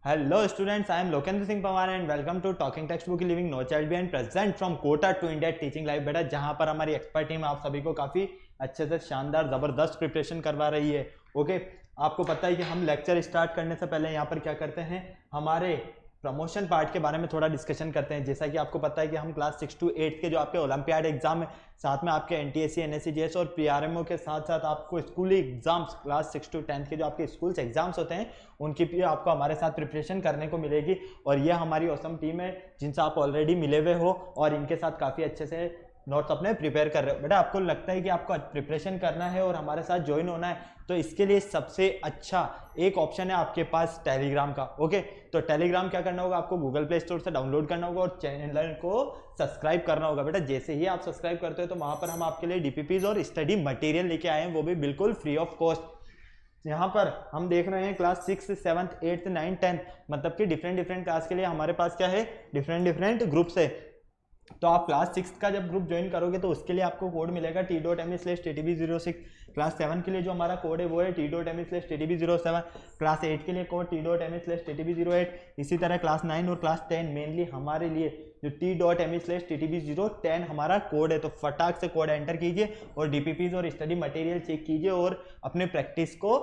Hello students, I am Lokendra Singh Pawar and welcome to Talking Textbook Living No Child Behind present from Kota to India Teaching Live बेटा, जहां पर हमारी expert team आप सभी को काफ़ी अच्छे से शानदार ज़बरदस्त प्रिपरेशन करवा रही है। ओके, आपको पता है कि हम लेक्चर स्टार्ट करने से पहले यहाँ पर क्या करते हैं, हमारे प्रमोशन पार्ट के बारे में थोड़ा डिस्कशन करते हैं। जैसा कि आपको पता है कि हम क्लास 6 to 8 के जो आपके ओलंपियाड एग्जाम है, साथ में आपके एनटीएससी, एनएससीजीएस और पीआरएमओ के साथ साथ आपको स्कूली एग्जाम्स क्लास 6 to 10 के जो आपके स्कूल्स एग्जाम्स होते हैं उनकी भी आपको हमारे साथ प्रिपरेशन करने को मिलेगी। और ये हमारी ऑसम टीम है जिनसे आप ऑलरेडी मिले हुए हो और इनके साथ काफ़ी अच्छे से नोट्स अपने प्रिपेयर कर रहे हो। बेटा आपको लगता है कि आपको प्रिपरेशन करना है और हमारे साथ ज्वाइन होना है, तो इसके लिए सबसे अच्छा एक ऑप्शन है आपके पास टेलीग्राम का। ओके, तो टेलीग्राम क्या करना होगा, आपको गूगल प्ले स्टोर से डाउनलोड करना होगा और चैनल को सब्सक्राइब करना होगा। बेटा जैसे ही आप सब्सक्राइब करते हो तो वहाँ पर हम आपके लिए डीपीपीज और स्टडी मटेरियल लेके आए हैं, वो भी बिल्कुल फ्री ऑफ कॉस्ट। यहाँ पर हम देख रहे हैं क्लास 6, 7, 8, 9, 10 मतलब कि डिफरेंट क्लास के लिए हमारे पास क्या है, डिफरेंट ग्रुप्स है। तो आप क्लास 6 का जब ग्रुप ज्वाइन करोगे तो उसके लिए आपको कोड मिलेगा t.me/ttb06। क्लास 7 के लिए जो हमारा कोड है वो है t.me/ttb07। क्लास 8 के लिए कोड t.me/ttb08। इसी तरह क्लास 9 और क्लास 10 मेनली हमारे लिए जो t.me/ttb010 हमारा कोड है। तो फटाक से कोड एंटर कीजिए और डीपीपीज और स्टडी मटेरियल चेक कीजिए और अपने प्रैक्टिस को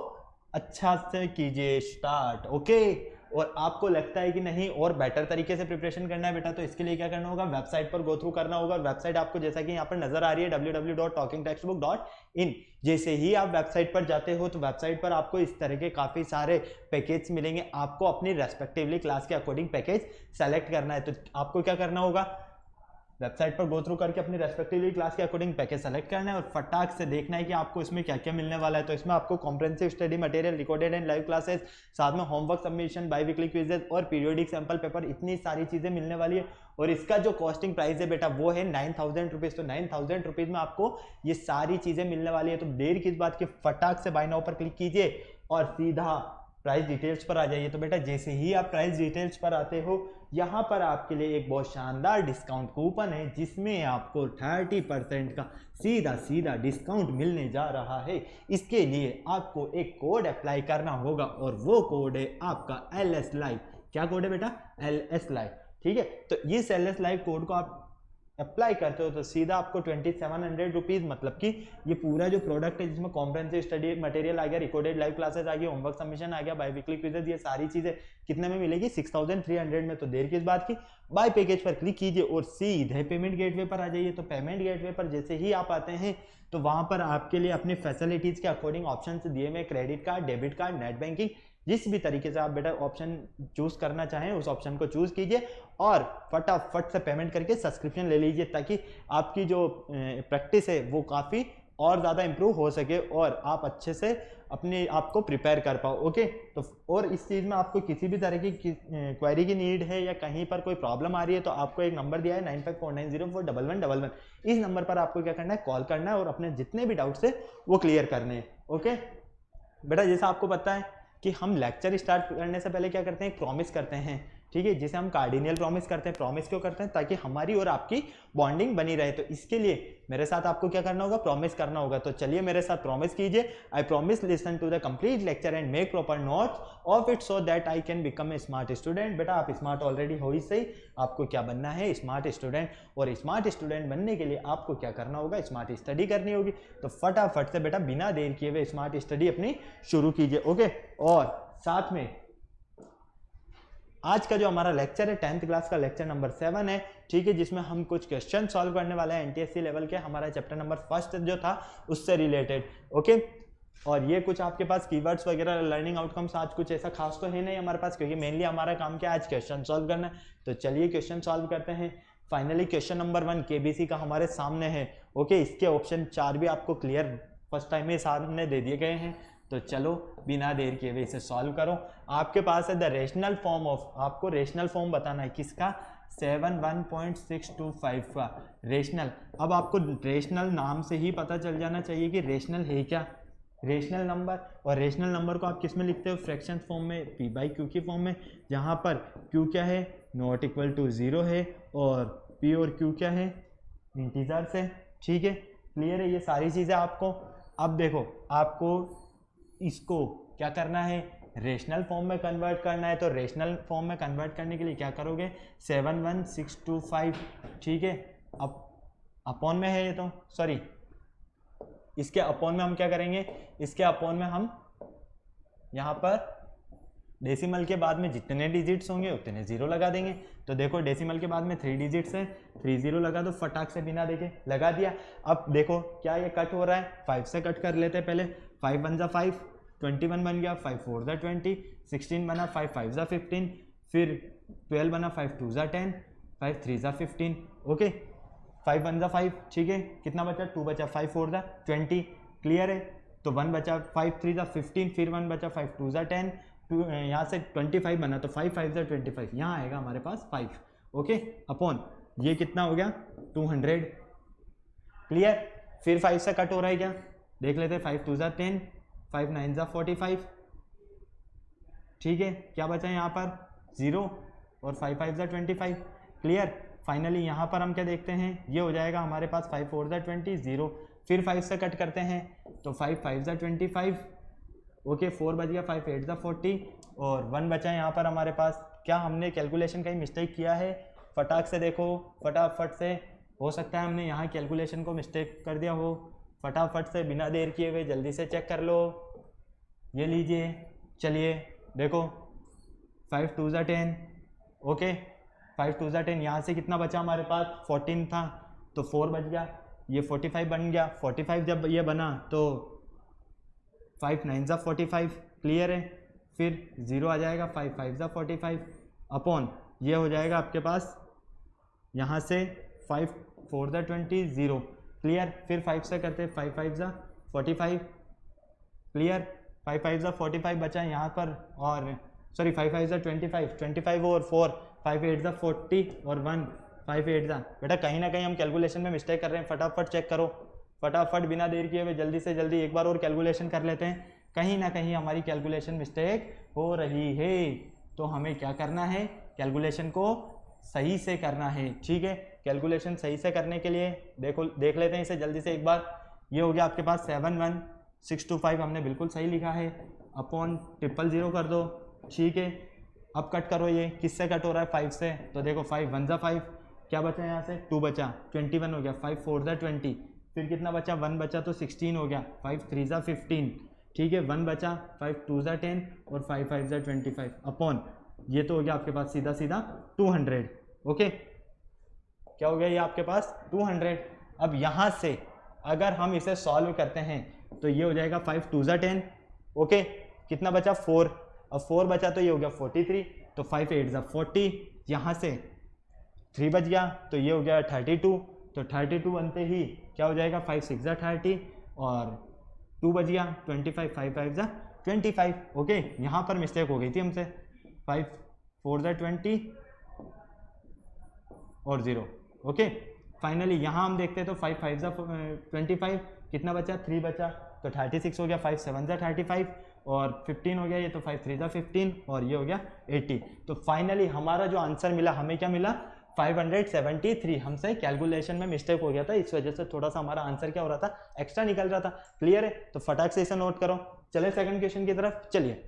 अच्छा से कीजिए स्टार्ट। ओके, और आपको लगता है कि नहीं और बेटर तरीके से प्रिपरेशन करना है बेटा, तो इसके लिए क्या करना होगा, वेबसाइट पर गो थ्रू करना होगा। और वेबसाइट आपको जैसा कि यहाँ पर नजर आ रही है www.talkingtextbook.in। जैसे ही आप वेबसाइट पर जाते हो तो वेबसाइट पर आपको इस तरह के काफ़ी सारे पैकेज मिलेंगे। आपको अपनी रेस्पेक्टिवली क्लास के अकॉर्डिंग पैकेज सेलेक्ट करना है। तो आपको क्या करना होगा, वेबसाइट पर गो थ्रू करके अपनी रेस्पेक्टिवली क्लास के अकॉर्डिंग पैकेज सेलेक्ट करना है और फटाक से देखना है कि आपको इसमें क्या क्या मिलने वाला है। तो इसमें आपको comprehensive study material, recorded and live classes, साथ में homework submission, by weekly quizzes और पीरियोडिक सैंपल पेपर, इतनी सारी चीज़ें मिलने वाली है। और इसका जो कॉस्टिंग प्राइस है बेटा वो है 9000 रुपीज़। तो 9000 रुपीज़ में आपको ये सारी चीज़ें मिलने वाली है। तो देर किस बात की, फटाक से बाय नाउ पर क्लिक कीजिए और सीधा प्राइस डिटेल्स पर आ जाइए। तो बेटा जैसे ही आप प्राइस डिटेल्स पर आते हो, यहाँ पर आपके लिए एक बहुत शानदार डिस्काउंट कूपन है जिसमें आपको 30% का सीधा डिस्काउंट मिलने जा रहा है। इसके लिए आपको एक कोड अप्लाई करना होगा और वो कोड है आपका LS लाइव। क्या कोड है बेटा, LS लाइव। ठीक है, तो इस LS लाइव कोड को आप अप्लाई करते हो तो सीधा आपको 2700 रुपीज़, मतलब कि ये पूरा जो प्रोडक्ट है जिसमें कॉम्प्रिहेंसिव स्टडी मटेरियल आ गया, रिकॉर्डेड लाइव क्लासेस आ गई, होमवर्क सबमिशन आ गया, बाई वीकली क्विजेज, ये सारी चीज़ें कितने में मिलेगी, 6300 में। तो देर किस बात की, बाय पैकेज पर क्लिक कीजिए और सीधे पेमेंट गेटवे पर आ जाइए। तो पेमेंट गेटवे पर जैसे ही आप आते हैं तो वहाँ पर आपके लिए अपनी फैसिलिटीज़ के अकॉर्डिंग ऑप्शन दिए हुए, credit card, debit card, net banking, जिस भी तरीके से आप बेटा ऑप्शन चूज करना चाहें उस ऑप्शन को चूज कीजिए और फटाफट से पेमेंट करके सब्सक्रिप्शन ले लीजिए, ताकि आपकी जो प्रैक्टिस है वो काफ़ी और ज़्यादा इंप्रूव हो सके और आप अच्छे से अपने आप को प्रिपेयर कर पाओ। ओके, तो और इस चीज़ में आपको किसी भी तरह की क्वेरी की नीड है या कहीं पर कोई प्रॉब्लम आ रही है तो आपको एक नंबर दिया है 9549041111। इस नंबर पर आपको क्या करना है, कॉल करना है और अपने जितने भी डाउट्स है वो क्लियर करने हैं। ओके बेटा, जैसा आपको पता है कि हम लेक्चर स्टार्ट करने से पहले क्या करते हैं, एक प्रॉमिस करते हैं, ठीक है, जिसे हम कार्डिनियल प्रॉमिस करते हैं। प्रॉमिस क्यों करते हैं, ताकि हमारी और आपकी बॉन्डिंग बनी रहे। तो इसके लिए मेरे साथ आपको क्या करना होगा, प्रॉमिस करना होगा। तो चलिए मेरे साथ प्रॉमिस कीजिए। I promise listen to the complete lecture and make proper notes of it so that I can become a smart student. बेटा आप स्मार्ट ऑलरेडी हो ही सही, आपको क्या बनना है, स्मार्ट स्टूडेंट। और स्मार्ट स्टूडेंट बनने के लिए आपको क्या करना होगा, स्मार्ट स्टडी करनी होगी। तो फटाफट से बेटा बिना देर किए हुए स्मार्ट स्टडी अपनी शुरू कीजिए। ओके, और साथ में आज का जो हमारा लेक्चर है 10th क्लास का लेक्चर नंबर 7 है, ठीक है, जिसमें हम कुछ क्वेश्चन सॉल्व करने वाले हैं एनटीएससी लेवल के, हमारा चैप्टर नंबर 1 जो था उससे रिलेटेड। ओके, और ये कुछ आपके पास कीवर्ड्स वगैरह, लर्निंग आउटकम्स आज कुछ ऐसा खास तो है नहीं हमारे पास, क्योंकि मेनली हमारा काम क्या है, आज क्वेश्चन सॉल्व करना है। तो चलिए क्वेश्चन सॉल्व करते हैं। फाइनली क्वेश्चन नंबर 1 केबीसी का हमारे सामने है। ओके, इसके ऑप्शन 4 भी आपको क्लियर फर्स्ट टाइम में सामने दे दिए गए हैं। तो चलो बिना देर किए हुए इसे सॉल्व करो। आपके पास है द रेशनल फॉर्म ऑफ, आपको रेशनल फॉर्म बताना है किसका, 71.625 का रेशनल। अब आपको रेशनल नाम से ही पता चल जाना चाहिए कि रेशनल है क्या, रेशनल नंबर। और रेशनल नंबर को आप किस में लिखते हो, फ्रैक्शन फॉर्म में, पी बाई क्यू की फॉर्म में, जहाँ पर क्यू क्या है, नॉट इक्वल टू 0 है और पी और क्यू क्या है, इंटीजर्स है। ठीक है, क्लियर है ये सारी चीज़ें आपको। अब देखो आपको इसको क्या करना है, रेशनल फॉर्म में कन्वर्ट करना है, तो रेशनल फॉर्म में कन्वर्ट करने के लिए क्या करोगे, 71625, ठीक है। अब अपॉन में है ये, तो सॉरी इसके अपॉन में हम क्या करेंगे, इसके अपॉन में हम यहाँ पर डेसिमल के बाद में जितने डिजिट्स होंगे उतने जीरो लगा देंगे। तो देखो डेसिमल के बाद में 3 डिजिट्स है, 3 जीरो लगा दो फटाक से बिना देखे, लगा दिया। अब देखो क्या ये कट हो रहा है, 5 से कट कर लेते हैं पहले। 5 1 जा 5, 21 बन गया, 5 4 जा 20, 16 बना, 5 5 जा 15, फिर 12 बना, 5 2 जा 10, 5 3 जा 15, ओके। 5 1 जा 5, ठीक है, कितना बचा, 2 बचा, 5 4 जा 20, क्लियर है। तो 1 बचा, 5 3 जा 15, फिर 1 बचा, 5 2 जा 10, यहाँ से 25 बना, तो 5 5 जा 25, यहाँ आएगा हमारे पास 5, ओके। अपॉन ये कितना हो गया, 200, क्लियर। फिर 5 से कट हो रहा है क्या, देख लेते हैं। 5 2 जा 10, 5 9 जा 45, ठीक है। क्या बचा यहाँ पर, 0, और 5 5 जा 25, क्लियर। फाइनली यहाँ पर हम क्या देखते हैं, ये हो जाएगा हमारे पास 5 4 जा 20, 0। फिर 5 से कट करते हैं, तो 5 5 जा 25, ओके। 4 बच गया, 5 8 जा 40, और 1 बचा है यहाँ पर हमारे पास। क्या हमने कैलकुलेशन कहीं मिस्टेक किया है, फटाक से देखो, फटाफट से, हो सकता है हमने यहाँ कैलकुलेशन को मिस्टेक कर दिया हो, फटाफट से बिना देर किए हुए जल्दी से चेक कर लो। ये लीजिए, चलिए देखो, 5 2 जा 10, ओके। 5 2 जा 10, यहाँ से कितना बचा हमारे पास, 14 था, तो 4 बच गया, ये 45 बन गया। 45 जब ये बना तो 5 9 जा 45, क्लियर है। फिर 0 आ जाएगा, 5 5 जा 45, अपॉन ये हो जाएगा आपके पास यहाँ से 5 4 जा 20, 0, क्लियर। फिर 5 से करते, 5 5 जा 45, क्लियर। 5 5 जा 45 बचा है यहाँ पर, और सॉरी 5 5 जा 25, 25 और 4, 5 8 जा 40, और 1 5 8 जा। बेटा कहीं ना कहीं हम कैलकुलेशन में मिस्टेक कर रहे हैं, फटाफट चेक करो, फटाफट बिना देर किए हुए जल्दी से जल्दी एक बार और कैलकुलेशन कर लेते हैं। कहीं ना कहीं हमारी कैलकुलेशन मिस्टेक हो रही है, तो हमें क्या करना है, कैलकुलेशन को सही से करना है, ठीक है। कैलकुलेशन सही से करने के लिए देखो, देख लेते हैं इसे जल्दी से एक बार। ये हो गया आपके पास 71625, हमने बिल्कुल सही लिखा है, अपॉन 000 कर दो, ठीक है। अब कट करो, ये किससे कट हो रहा है, 5 से, तो देखो 5 1 जा 5, क्या बचा यहाँ से, 2 बचा, 21 हो गया, 5 4 जा 20, फिर कितना बचा, 1 बचा तो 16 हो गया, 5 3 जा 15, ठीक है। 1 बचा, 5 2 जा 10, और 5 5 जा 25, अपॉन ये तो हो गया आपके पास सीधा सीधा 200, ओके। क्या हो गया ये आपके पास 200। अब यहाँ से अगर हम इसे सॉल्व करते हैं तो ये हो जाएगा 5 2 जा 10, ओके। कितना बचा, 4, अब 4 बचा तो ये हो गया 43, तो 5 8 जा 40, यहाँ से 3 बच गया तो ये हो गया 32, तो 32 बनते ही क्या हो जाएगा, 5 6 जा 30, और 2 बच गया 25, 5 5 जा 25, ओके। यहाँ पर मिस्टेक हो गई थी हमसे, 5 4 जा 20 और 0, ओके। फाइनली यहाँ हम देखते हैं तो 5 5 जा 25, कितना बचा, 3 बचा, तो 36 हो गया, 5 7 जा 35, और 15 हो गया ये, तो 5 3 जा 15, और ये हो गया 80। तो फाइनली हमारा जो आंसर मिला, हमें क्या मिला, 573। हमसे कैलकुलेशन में मिस्टेक हो गया था, इस वजह से थोड़ा सा हमारा आंसर क्या हो रहा था, एक्स्ट्रा निकल रहा था, क्लियर है। तो फटाक से इसे नोट करो। चले सेकंड क्वेश्चन की तरफ। चलिए,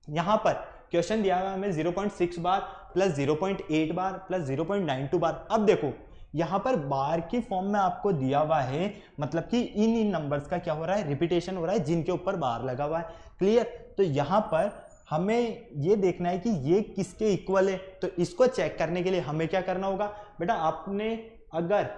यहाँ पर क्वेश्चन दिया हुआ है हमें 0.6 बार प्लस 0.8 बार प्लस 0.92 बार। अब देखो यहाँ पर बार की फॉर्म में आपको दिया हुआ है, मतलब कि इन नंबर्स का क्या हो रहा है, रिपीटेशन हो रहा है जिनके ऊपर बार लगा हुआ है, क्लियर। तो यहाँ पर हमें ये देखना है कि ये किसके इक्वल है, तो इसको चेक करने के लिए हमें क्या करना होगा, बेटा आपने अगर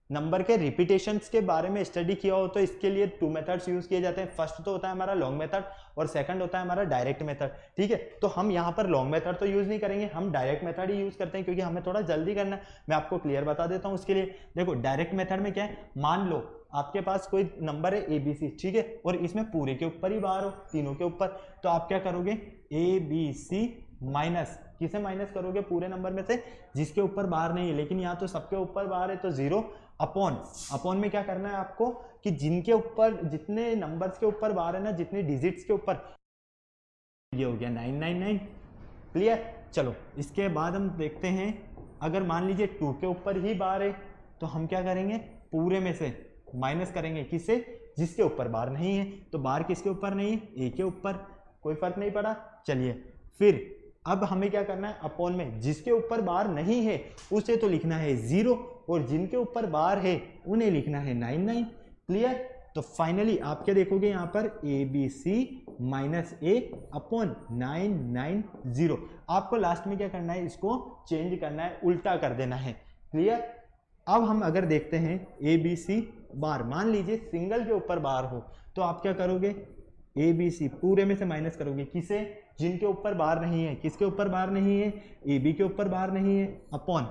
नंबर के रिपीटेशंस के बारे में स्टडी किया हो तो इसके लिए 2 मेथड्स यूज किए जाते हैं। फर्स्ट तो होता है हमारा लॉन्ग मेथड, और सेकंड होता है हमारा डायरेक्ट मेथड, ठीक है। तो हम यहाँ पर लॉन्ग मेथड तो यूज नहीं करेंगे, हम डायरेक्ट मेथड ही यूज करते हैं, क्योंकि हमें थोड़ा जल्दी करना है। मैं आपको क्लियर बता देता हूँ उसके लिए। देखो डायरेक्ट मेथड में क्या है, मान लो आपके पास कोई नंबर है ABC, ठीक है, और इसमें पूरे के ऊपर ही बार हो, तीनों के ऊपर, तो आप क्या करोगे, ABC माइनस, किसे माइनस करोगे, पूरे नंबर में से जिसके ऊपर बार नहीं है, लेकिन यहाँ तो सबके ऊपर बार है, तो 0, अपॉन में क्या करना है आपको, कि जिनके ऊपर, जितने नंबर्स के ऊपर बार है ना, जितने डिजिट्स के ऊपर, ये हो गया 999, क्लियर। चलो इसके बाद हम देखते हैं, अगर मान लीजिए 2 के ऊपर ही बार है तो हम क्या करेंगे, पूरे में से माइनस करेंगे, किससे, जिसके ऊपर बार नहीं है। तो बार किसके ऊपर नहीं है, A के ऊपर, कोई फर्क नहीं पड़ा। चलिए फिर अब हमें क्या करना है, अपॉन में जिसके ऊपर बार नहीं है उसे तो लिखना है 0 और जिनके ऊपर बार है उन्हें लिखना है 99। क्लियर। तो फाइनली आप क्या देखोगे यहाँ पर ABC माइनस ए अपॉन 990। आपको लास्ट में क्या करना है, इसको चेंज करना है, उल्टा कर देना है। क्लियर। अब हम अगर देखते हैं ABC बार, मान लीजिए सिंगल के ऊपर बार हो तो आप क्या करोगे, ABC पूरे में से माइनस करोगे, किसे, जिनके ऊपर बार नहीं है। किसके ऊपर बार नहीं है, AB के ऊपर बार नहीं है, अपॉन।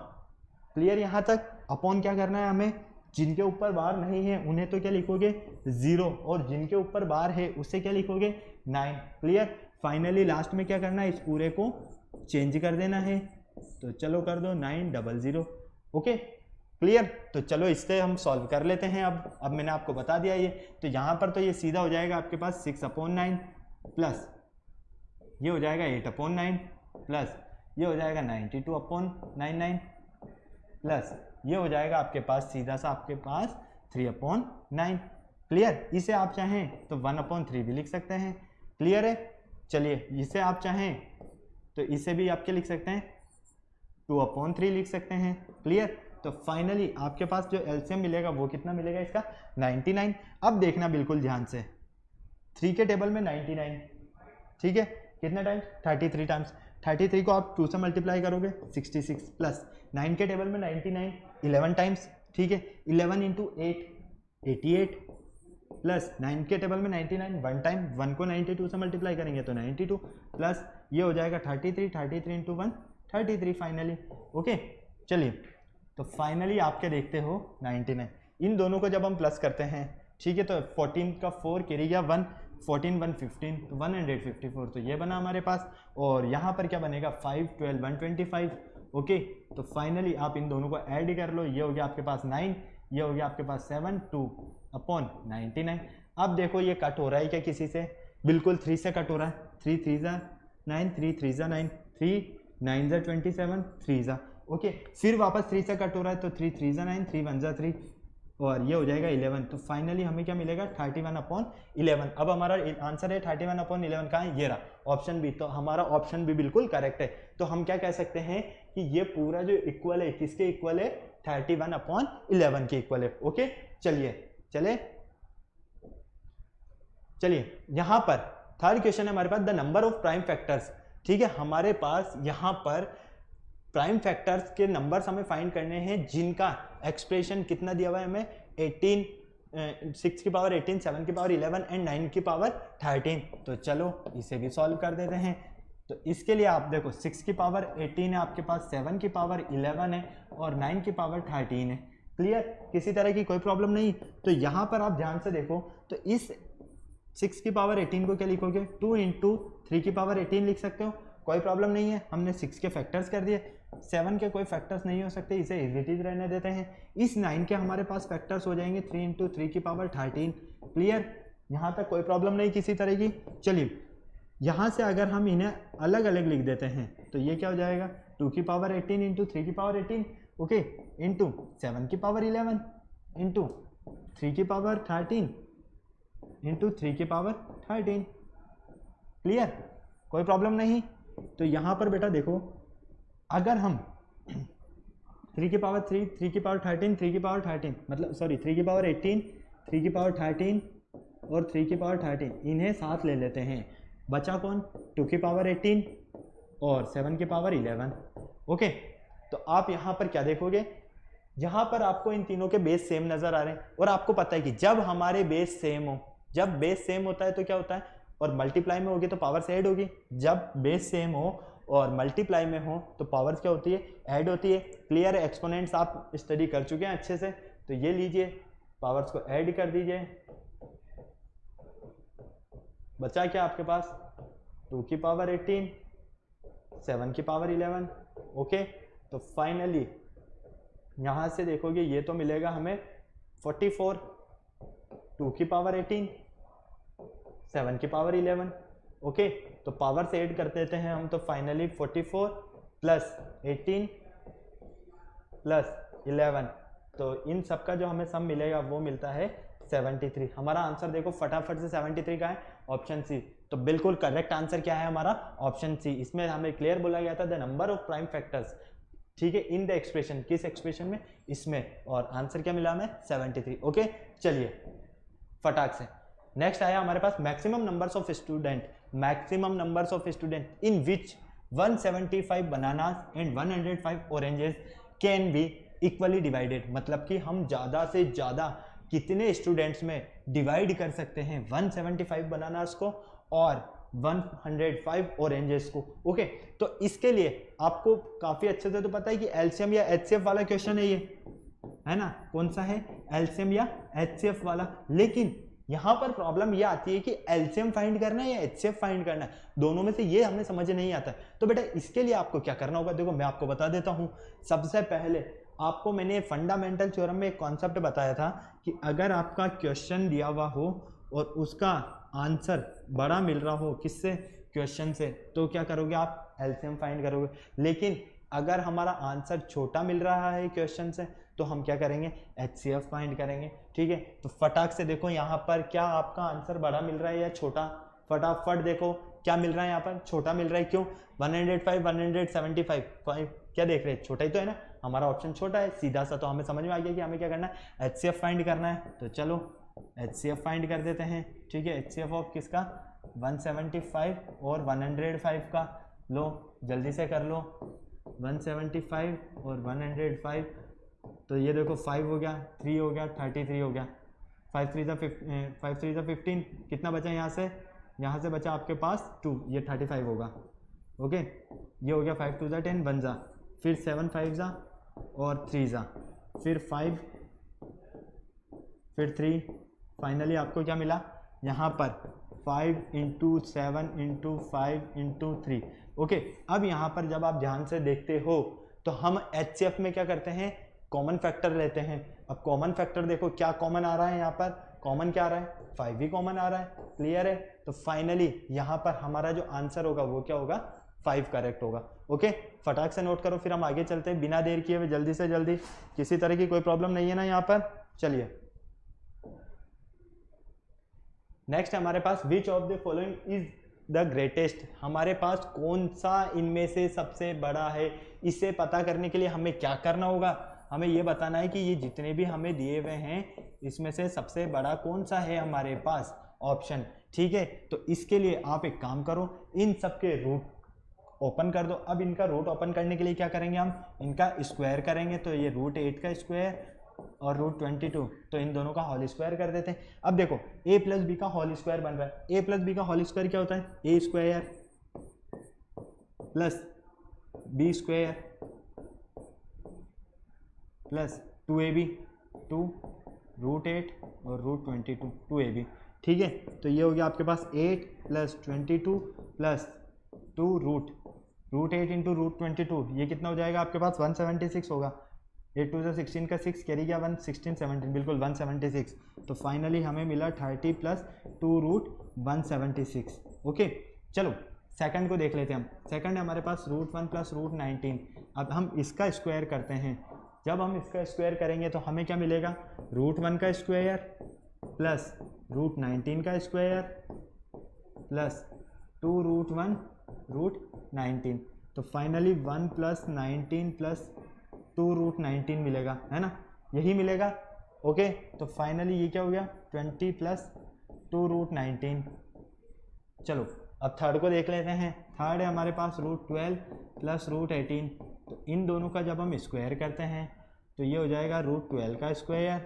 क्लियर। यहाँ तक अपॉन क्या करना है हमें, जिनके ऊपर बार नहीं है उन्हें तो क्या लिखोगे 0 और जिनके ऊपर बार है उससे क्या लिखोगे 9। क्लियर। फाइनली लास्ट में क्या करना है, इस पूरे को चेंज कर देना है, तो चलो कर दो 900। ओके। क्लियर। तो चलो इससे हम सॉल्व कर लेते हैं। अब मैंने आपको बता दिया ये, तो यहाँ पर तो ये सीधा हो जाएगा आपके पास 6/9 प्लस ये हो जाएगा 8/9 प्लस ये हो जाएगा 92/99 प्लस ये हो जाएगा आपके पास सीधा सा आपके पास 3/9। क्लियर। इसे आप चाहें तो 1/3 भी लिख सकते हैं। क्लियर है। चलिए इसे आप चाहें तो इसे भी आप क्या लिख सकते हैं 2/3 लिख सकते हैं। क्लियर। तो फाइनली आपके पास जो एलसीएम मिलेगा वो कितना मिलेगा इसका 99। अब देखना बिल्कुल ध्यान से, 3 के टेबल में 99, ठीक है, कितने टाइम्स 33 टाइम्स। 33 को आप 2 से मल्टीप्लाई करोगे 66 प्लस 9 के टेबल में 99 11 टाइम्स, ठीक है, 11 इंटू 8 88 प्लस 9 के टेबल में 99 1 टाइम, 1 को 92 से मल्टीप्लाई करेंगे तो 92 प्लस ये हो जाएगा 33 इंटू 1 33 फाइनली। ओके। चलिए तो फाइनली आप क्या देखते हो 99। इन दोनों को जब हम प्लस करते हैं, ठीक है, तो 14 का 4 कैरी गया 1, 14 1 15 तो 154 तो ये बना हमारे पास। और यहाँ पर क्या बनेगा 5 12 125। ओके। तो फाइनली आप इन दोनों को ऐड कर लो, ये हो गया आपके पास 9, ये हो गया आपके पास 7 2/99। अब देखो ये कट हो रहा है क्या किसी से, बिल्कुल 3 से कट हो रहा है, 3 3 जा 9 3 3 जा 9 3 9 जा 27 3 जा। ओके। फिर वापस 3 से कट हो रहा है तो 3 3 जा 9 3 1 जा 3 और ये हो जाएगा 11। तो फाइनली हमें क्या मिलेगा 31/11। अब हमारा आंसर है 31/11 कहाँ है, ये रहा ऑप्शन बी। तो हमारा ऑप्शन बी बिल्कुल करेक्ट है। तो हम क्या कह सकते हैं कि ये पूरा जो इक्वल है किसके इक्वल है 31/11 के इक्वल है। ओके। चलिए यहां पर थर्ड क्वेश्चन है हमारे पास, the number of prime factors. ठीक है, हमारे पास यहां पर प्राइम फैक्टर्स के नंबर्स हमें फाइंड करने हैं जिनका एक्सप्रेशन कितना दिया हुआ है हमें 18 6 की पावर 18 7 की पावर 11 एंड 9 की पावर 13। तो चलो इसे भी सॉल्व कर देते हैं। तो इसके लिए आप देखो 6 की पावर 18 है आपके पास, 7 की पावर 11 है और 9 की पावर 13 है। क्लियर, किसी तरह की कोई प्रॉब्लम नहीं। तो यहाँ पर आप ध्यान से देखो तो इस 6 की पावर 18 को क्या लिखोगे 2 इंटू 3 की पावर 18 लिख सकते हो, कोई प्रॉब्लम नहीं है। हमने 6 के फैक्टर्स कर दिए, 7 के कोई फैक्टर्स नहीं हो सकते, इसे इज रहने देते हैं। इस 9 के हमारे पास फैक्टर्स हो जाएंगे 3 इंटू 3 की पावर 13। क्लियर, यहाँ तक कोई प्रॉब्लम नहीं किसी तरह की। चलिए यहाँ से अगर हम इन्हें अलग अलग लिख देते हैं तो ये क्या हो जाएगा 2 की पावर 18 इंटू 3 की पावर 18 ओके इंटू 7 की पावर 11 इंटू 3 की पावर 13 इंटू 3 की पावर 13। क्लियर, कोई प्रॉब्लम नहीं। तो यहाँ पर बेटा देखो अगर हम 3 की पावर 3 3 की पावर 13 3 की पावर 13 मतलब सॉरी 3 की पावर 18 3 की पावर 13 और 3 की पावर 13 इन्हें साथ ले लेते हैं, बचा कौन 2 की पावर 18 और 7 की पावर 11। ओके, तो आप यहाँ पर क्या देखोगे, यहाँ पर आपको इन तीनों के बेस सेम नजर आ रहे हैं और आपको पता है कि जब हमारे बेस सेम हो, जब बेस सेम होता है तो क्या होता है और मल्टीप्लाई में होगी तो पावर्स ऐड होगी। जब बेस सेम हो और मल्टीप्लाई में हो तो पावर्स क्या होती है ऐड होती है। क्लियर है, एक्सपोनेंट्स आप स्टडी कर चुके हैं अच्छे से। तो ये लीजिए पावर्स को ऐड कर दीजिए, बचा क्या आपके पास 2 की पावर 18 7 की पावर 11। ओके, तो फाइनली यहां से देखोगे ये तो मिलेगा हमें 44 2 की पावर 18 7 की पावर 11। ओके, तो पावर से ऐड कर देते हैं हम, तो फाइनली 44 प्लस 18 प्लस 11, तो इन सब का जो हमें सम मिलेगा वो मिलता है 73। हमारा आंसर देखो फटाफट से 73 का है ऑप्शन सी। तो बिल्कुल करेक्ट आंसर क्या है हमारा ऑप्शन सी। इसमें हमें क्लियर बोला गया था the number of prime factors, ठीक है, इन द एक्सप्रेशन, किस एक्सप्रेशन में, इसमें, और आंसर क्या मिला हमें 73। ओके चलिए फटाक से नेक्स्ट आया हमारे पास maximum numbers of student, maximum numbers of student in which 175 bananas and 105 oranges can be equally divided, मतलब कि हम ज़्यादा से ज़्यादा कितने स्टूडेंट्स में डिवाइड कर सकते हैं 175 बनानास को और 105 ऑरेंजेस को। ओके तो इसके लिए आपको काफ़ी अच्छे से तो पता है कि एलसीएम या एचसीएफ वाला क्वेश्चन है ये, है ना, कौन सा है, एलसीएम या एचसीएफ वाला। लेकिन यहां पर प्रॉब्लम ये आती है कि एलसीएम फाइंड करना है या एचसीएफ फाइंड करना है, दोनों में से ये हमें समझ नहीं आता। तो बेटा इसके लिए आपको क्या करना होगा, देखो मैं आपको बता देता हूं। सबसे पहले आपको मैंने फंडामेंटल थ्योरम में एक कॉन्सेप्ट बताया था कि अगर आपका क्वेश्चन दिया हुआ हो और उसका आंसर बड़ा मिल रहा हो किससे, क्वेश्चन से, तो क्या करोगे आप, एलसीएम फाइंड करोगे। लेकिन अगर हमारा आंसर छोटा मिल रहा है क्वेश्चन से तो हम क्या करेंगे, एचसीएफ फाइंड करेंगे। ठीक है तो फटाक से देखो यहाँ पर क्या आपका आंसर बड़ा मिल रहा है या छोटा, फटाफट देखो क्या मिल रहा है, यहाँ पर छोटा मिल रहा है। क्यों, 105 175 क्या देख रहे हैं, छोटा ही तो है ना, हमारा ऑप्शन छोटा है, सीधा सा। तो हमें समझ में आ गया कि हमें क्या करना है, एचसीएफ फाइंड करना है। तो चलो एचसीएफ फाइंड कर देते हैं। ठीक है एचसीएफ ऑफ किसका, 175 और 105 का, लो जल्दी से कर लो, 175 और 105, तो ये देखो 5 हो गया, 3 हो गया, 33 हो गया, 5 3 ज़ा 15, कितना बचा यहाँ से बचा आपके पास 2, ये 35 होगा। ओके ये हो गया 5 2 ज़ा 10, 1 ज़ा, फिर 7 5 ज़ा और 3 ज़ा, फिर 5, फिर 3, फाइनली आपको क्या मिला यहाँ पर 5 × 7 × 5 × 3। ओके अब यहाँ पर जब आप ध्यान से देखते हो तो हम एचसीएफ में क्या करते हैं, कॉमन फैक्टर लेते हैं। अब कॉमन फैक्टर देखो क्या कॉमन आ रहा है, यहाँ पर कॉमन क्या आ रहा है, 5 ही कॉमन आ रहा है, क्लियर है। तो फाइनली यहाँ पर हमारा जो आंसर होगा वो क्या होगा, 5 करेक्ट होगा। ओके फटाक से नोट करो, फिर हम आगे चलते हैं बिना देर किए हुए, जल्दी से जल्दी, किसी तरह की कोई प्रॉब्लम नहीं है ना यहाँ पर। चलिए नेक्स्ट हमारे पास which of the following is the greatest, हमारे पास कौन सा इनमें से सबसे बड़ा है। इसे पता करने के लिए हमें क्या करना होगा, हमें ये बताना है कि ये जितने भी हमें दिए हुए हैं इसमें से सबसे बड़ा कौन सा है हमारे पास ऑप्शन। ठीक है तो इसके लिए आप एक काम करो, इन सब के रूट ओपन कर दो। अब इनका रूट ओपन करने के लिए क्या करेंगे, हम इनका स्क्वायर करेंगे। तो ये √8 का स्क्वायर और √22, तो इन दोनों का होल स्क्वायर कर देते हैं। अब देखो a + b का होल स्क्वायर बन रहा है, a + b का होल स्क्वायर क्या होता है, a² + b² + 2ab, 2 √8 और √22, 2ab। ठीक है तो ये हो गया आपके पास 8 + 22 + 2 √8 × √22, ये कितना हो जाएगा आपके पास 176 होगा। 8 2 ज़ा 16 का 6 कैरी गया 1, 16 17 बिल्कुल 176। तो फाइनली हमें मिला 30 + 2 √176। ओके चलो सेकंड को देख लेते हैं हम। सेकंड है हमारे पास √1 + √19। अब हम इसका स्क्वायर करते हैं, जब हम इसका स्क्वायर करेंगे तो हमें क्या मिलेगा, √1 का स्क्वायर प्लस √19 का स्क्वायर प्लस 2 √1 √19। तो फाइनली 1 + 19 + 2 √19 मिलेगा, है ना, यही मिलेगा। ओके तो फाइनली ये क्या हो गया 20 + 2 √19। चलो अब थर्ड को देख लेते हैं। थर्ड है हमारे पास √12 + √18। तो इन दोनों का जब हम स्क्वायर करते हैं तो ये हो जाएगा √12 का स्क्वायर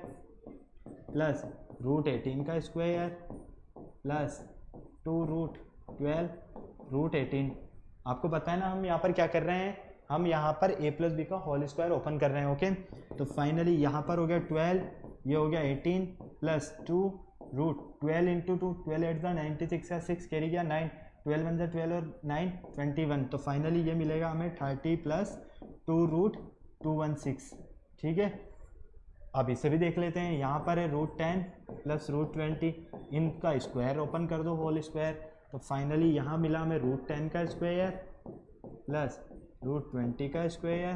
प्लस √18 का स्क्वायर प्लस 2 √12 √18। आपको पता है ना हम यहाँ पर क्या कर रहे हैं, हम यहाँ पर a + b का होल स्क्वायर ओपन कर रहे हैं। ओके तो फाइनली यहाँ पर हो गया 12, ये हो गया 18 + 2 √12 × 2, 12 8 ज़ा 96 का 6 कैरी गया 9, 12 1 ज़ा 12 और 9 21। तो फाइनली ये मिलेगा हमें 30 + 2 √216। ठीक है अब इसे भी देख लेते हैं, यहाँ पर है √10 + √20, इनका स्क्वायर ओपन कर दो होल स्क्वायर। तो फाइनली यहाँ मिला हमें √10 का स्क्वायर प्लस √20 का स्क्वायर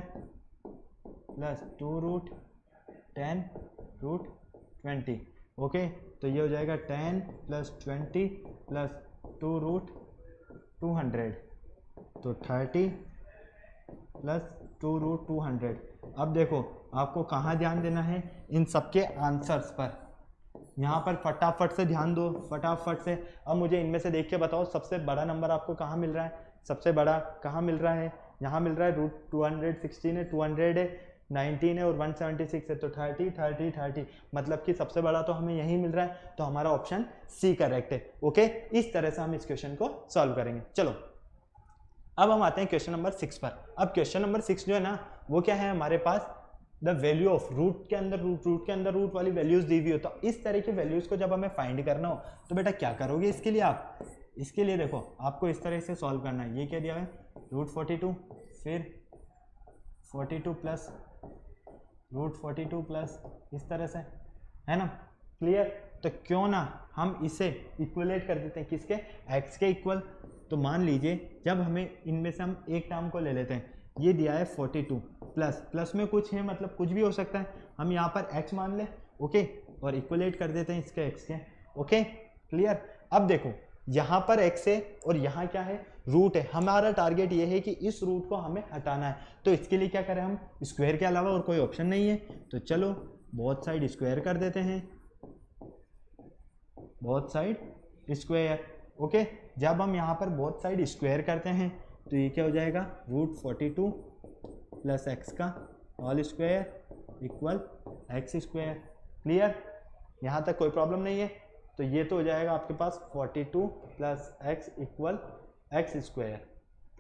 प्लस 2 √10 √20। ओके तो ये हो जाएगा 10 + 20 + 2√200, तो 30 प्लस 2√200। अब देखो आपको कहाँ ध्यान देना है, इन सबके आंसर्स पर। यहाँ पर फटाफट से ध्यान दो, फटाफट से। अब मुझे इनमें से देख के बताओ सबसे बड़ा नंबर आपको कहाँ मिल रहा है, सबसे बड़ा कहाँ मिल रहा है, यहाँ मिल रहा है √216 है, 200 है, 19 है और 176 है, तो 30 30 30, मतलब कि सबसे बड़ा तो हमें यही मिल रहा है, तो हमारा ऑप्शन सी करेक्ट है। ओके, इस तरह से हम इस क्वेश्चन को सॉल्व करेंगे। चलो अब हम आते हैं क्वेश्चन नंबर 6 पर। अब क्वेश्चन नंबर 6 जो है ना, वो क्या है, हमारे पास द वैल्यू ऑफ रूट के अंदर रूट वाली वैल्यूज दी हुई हो। तो इस तरह की वैल्यूज को जब हमें फाइंड करना हो तो बेटा क्या करोगे इसके लिए, आप इसके लिए देखो आपको इस तरह से सॉल्व करना है। ये क्या दिया है, √42, फिर 42 प्लस √42 प्लस, इस तरह से, है ना, क्लियर। तो क्यों ना हम इसे इक्वलेट कर देते हैं, किसके, x के इक्वल। तो मान लीजिए जब हमें इनमें से हम एक टर्म को ले लेते हैं, ये दिया है 42 प्लस में कुछ है, मतलब कुछ भी हो सकता है, हम यहाँ पर x मान लें, ओके, और इक्वलेट कर देते हैं इसके x के, ओके, क्लियर। अब देखो यहाँ पर x है और यहाँ क्या है, रूट है। हमारा टारगेट ये है कि इस रूट को हमें हटाना है, तो इसके लिए क्या करें हम, स्क्वायर के अलावा और कोई ऑप्शन नहीं है, तो चलो बोथ साइड स्क्वायर कर देते हैं, बोथ साइड स्क्वायर, ओके। जब हम यहाँ पर बोथ साइड स्क्वायर करते हैं तो ये क्या हो जाएगा, √42 प्लस एक्स का whole square equal x square, clear. यहाँ तक कोई प्रॉब्लम नहीं है। तो ये तो हो जाएगा आपके पास 42 plus x equal x square,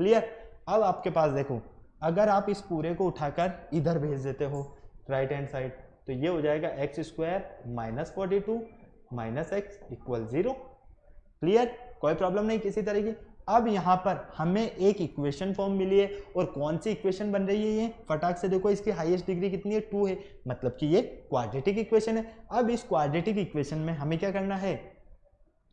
clear. अब आपके पास देखो, अगर आप इस पूरे को उठाकर इधर भेज देते हो राइट हैंड साइड, तो ये हो जाएगा x square minus 42 minus x equal 0, clear, कोई प्रॉब्लम नहीं किसी तरह की। अब यहाँ पर हमें एक इक्वेशन फॉर्म मिली है, और कौन सी इक्वेशन बन रही है, ये फटाक से देखो, इसकी हाईएस्ट डिग्री कितनी है, 2 है, मतलब कि ये क्वाड्रेटिक इक्वेशन है। अब इस क्वाड्रेटिक इक्वेशन में हमें क्या करना है,